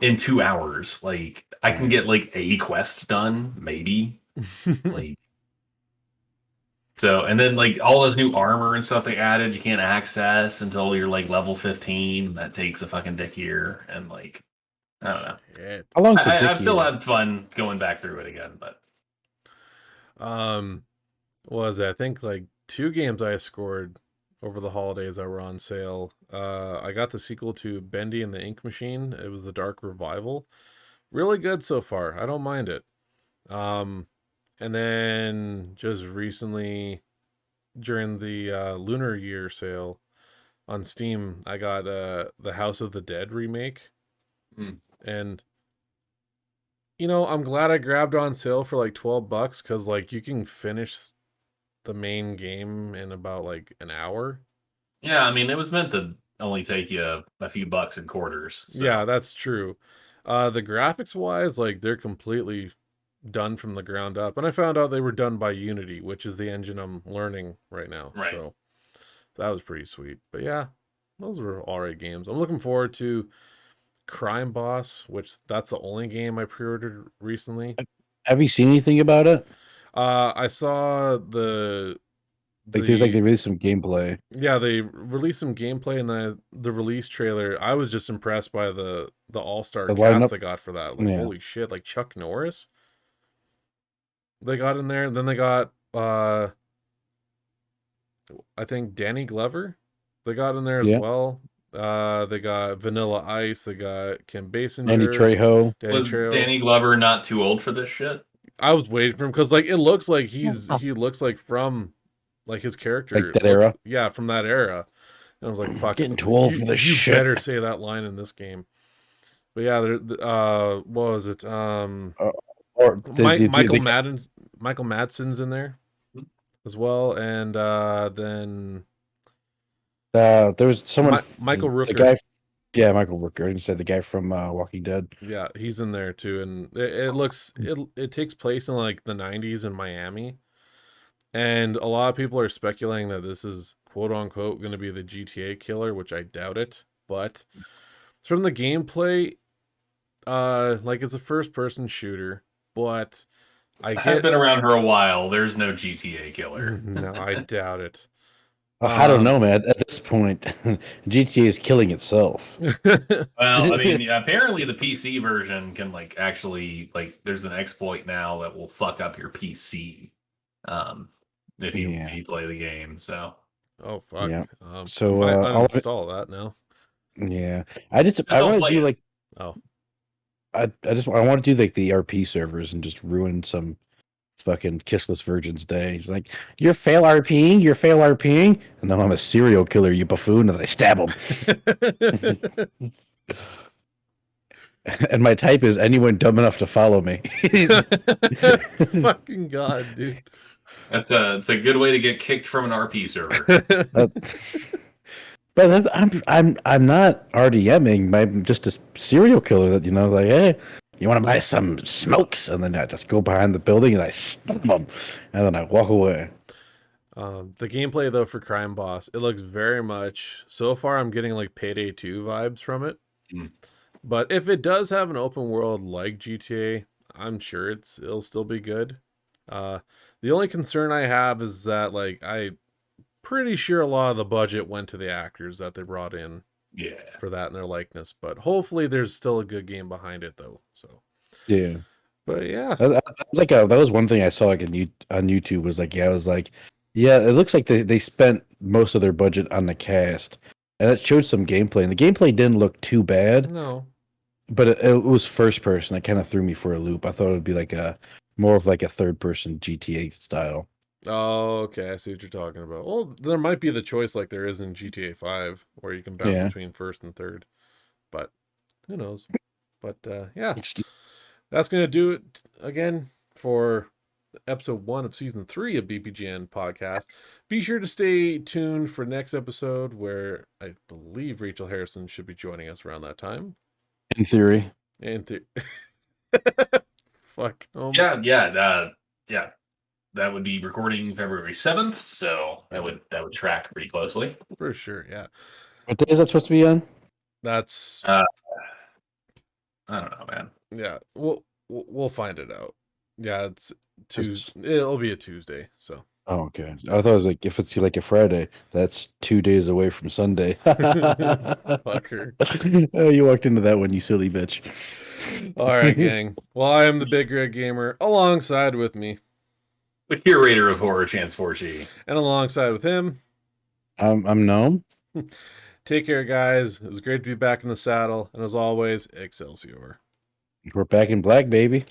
S3: in 2 hours. Like I can get like a quest done, maybe. Like so, and then like all this new armor and stuff they added, you can't access until you're like level 15. That takes a fucking dick year, and like I don't know.
S1: Shit.
S2: How long's the
S3: I've still
S2: year?
S3: had fun going back through it again, but
S1: What was it? I think like 2 games I scored over the holidays that were on sale. I got the sequel to Bendy and the Ink Machine. It was the Dark Revival. Really good so far. I don't mind it. And then just recently during the Lunar Year sale on Steam, I got the House of the Dead remake. And I'm glad I grabbed on sale for like $12 because like you can finish the main game in about like an hour.
S3: yeah, I mean it was meant to only take you a few bucks in quarters. So.
S1: Yeah, that's true. The graphics wise, like they're completely done from the ground up. And I found out they were done by Unity, which is the engine I'm learning right now.
S3: Right.
S1: So that was pretty sweet. But yeah, those were all right games. I'm looking forward to Crime Boss, which that's the only game I pre-ordered recently.
S2: Have you seen anything about it?
S1: I saw the
S2: Like, there's like they released some gameplay.
S1: yeah, they released some gameplay in the release trailer. I was just impressed by the all-star
S2: The
S1: cast
S2: lineup?
S1: they got for that. Like,
S2: Yeah.
S1: holy shit, like Chuck Norris. They got in there, and then they got I think Danny Glover. They got in there as
S2: Yeah.
S1: well. They got Vanilla Ice, they got Kim Basinger,
S2: Danny Trejo.
S3: Was Danny Glover not too old for this shit?
S1: I was waiting for him because like it looks like he looks like from like his character.
S2: Like that era?
S1: Yeah, from that era. And I was like, fuck,
S2: Getting too old for this
S1: you
S2: shit.
S1: better say that line in this game. But yeah, what was it? Michael Madsen's in there as well, and then
S2: there was someone
S1: Michael Rooker.
S2: The guy, yeah, Michael Rooker. You said the guy from Walking Dead.
S1: Yeah, he's in there too, and it takes place in like the 90s in Miami, and a lot of people are speculating that this is quote unquote going to be the GTA killer, which I doubt it. But from the gameplay, like it's a first person shooter, but
S3: I've been around for a while. There's no GTA killer.
S1: No, I doubt it.
S2: I don't know, man. At this point, GTA is killing itself.
S3: Well, I mean, apparently the PC version can like actually like there's an exploit now that will fuck up your PC if you play the game. So
S1: oh fuck.
S2: Yeah.
S1: So I'll uninstall that now.
S2: Yeah, I want to do like I want to do like the RP servers and just ruin some fucking kissless virgin's day. He's like, you're fail RPing, and then I'm a serial killer, you buffoon, and I stab him. And my type is anyone dumb enough to follow me.
S1: Fucking god, dude.
S3: It's a good way to get kicked from an RP server.
S2: But I'm not RDMing. I'm just a serial killer that like, hey, you want to buy some smokes? And then I just go behind the building and I stab them, and then I walk away.
S1: The gameplay though for Crime Boss, it looks very much so far. I'm getting like Payday 2 vibes from it. But if it does have an open world like GTA, I'm sure it'll still be good. The only concern I have is that like I'm pretty sure a lot of the budget went to the actors that they brought in for that and their likeness. But hopefully there's still a good game behind it though. So
S2: yeah.
S1: But yeah,
S2: that was one thing I saw like on YouTube was like, I was like, yeah, it looks like they spent most of their budget on the cast, and it showed some gameplay, and the gameplay didn't look too bad.
S1: No,
S2: but it was first person. It kind of threw me for a loop. I thought it would be like more of like a third person GTA style.
S1: Oh, okay. I see what you're talking about. Well, there might be the choice like there is in GTA 5 where you can bounce between first and third. But who knows? But yeah. That's going to do it again for episode 1 of season 3 of BPGN podcast. Be sure to stay tuned for next episode, where I believe Rachel Harrison should be joining us around that time.
S2: In theory.
S1: And fuck.
S3: Yeah. That would be recording February 7th, so that would track pretty closely.
S1: For sure, yeah.
S2: What day is that supposed to be on?
S1: That's
S3: I don't know, man.
S1: yeah. We'll find it out. Yeah, it's Tuesday. It'll be a Tuesday. So.
S2: Oh, okay. I thought it was like if it's like a Friday, that's 2 days away from Sunday.
S1: Fucker.
S2: Oh, you walked into that one, you silly bitch.
S1: All right, gang. Well, I am the Big Red Gamer. Alongside with me,
S3: The curator of horror, Chance Forshee.
S1: and alongside with him,
S2: I'm Gnome.
S1: Take care, guys. It was great to be back in the saddle, and as always, Excelsior.
S2: We're back in black, baby.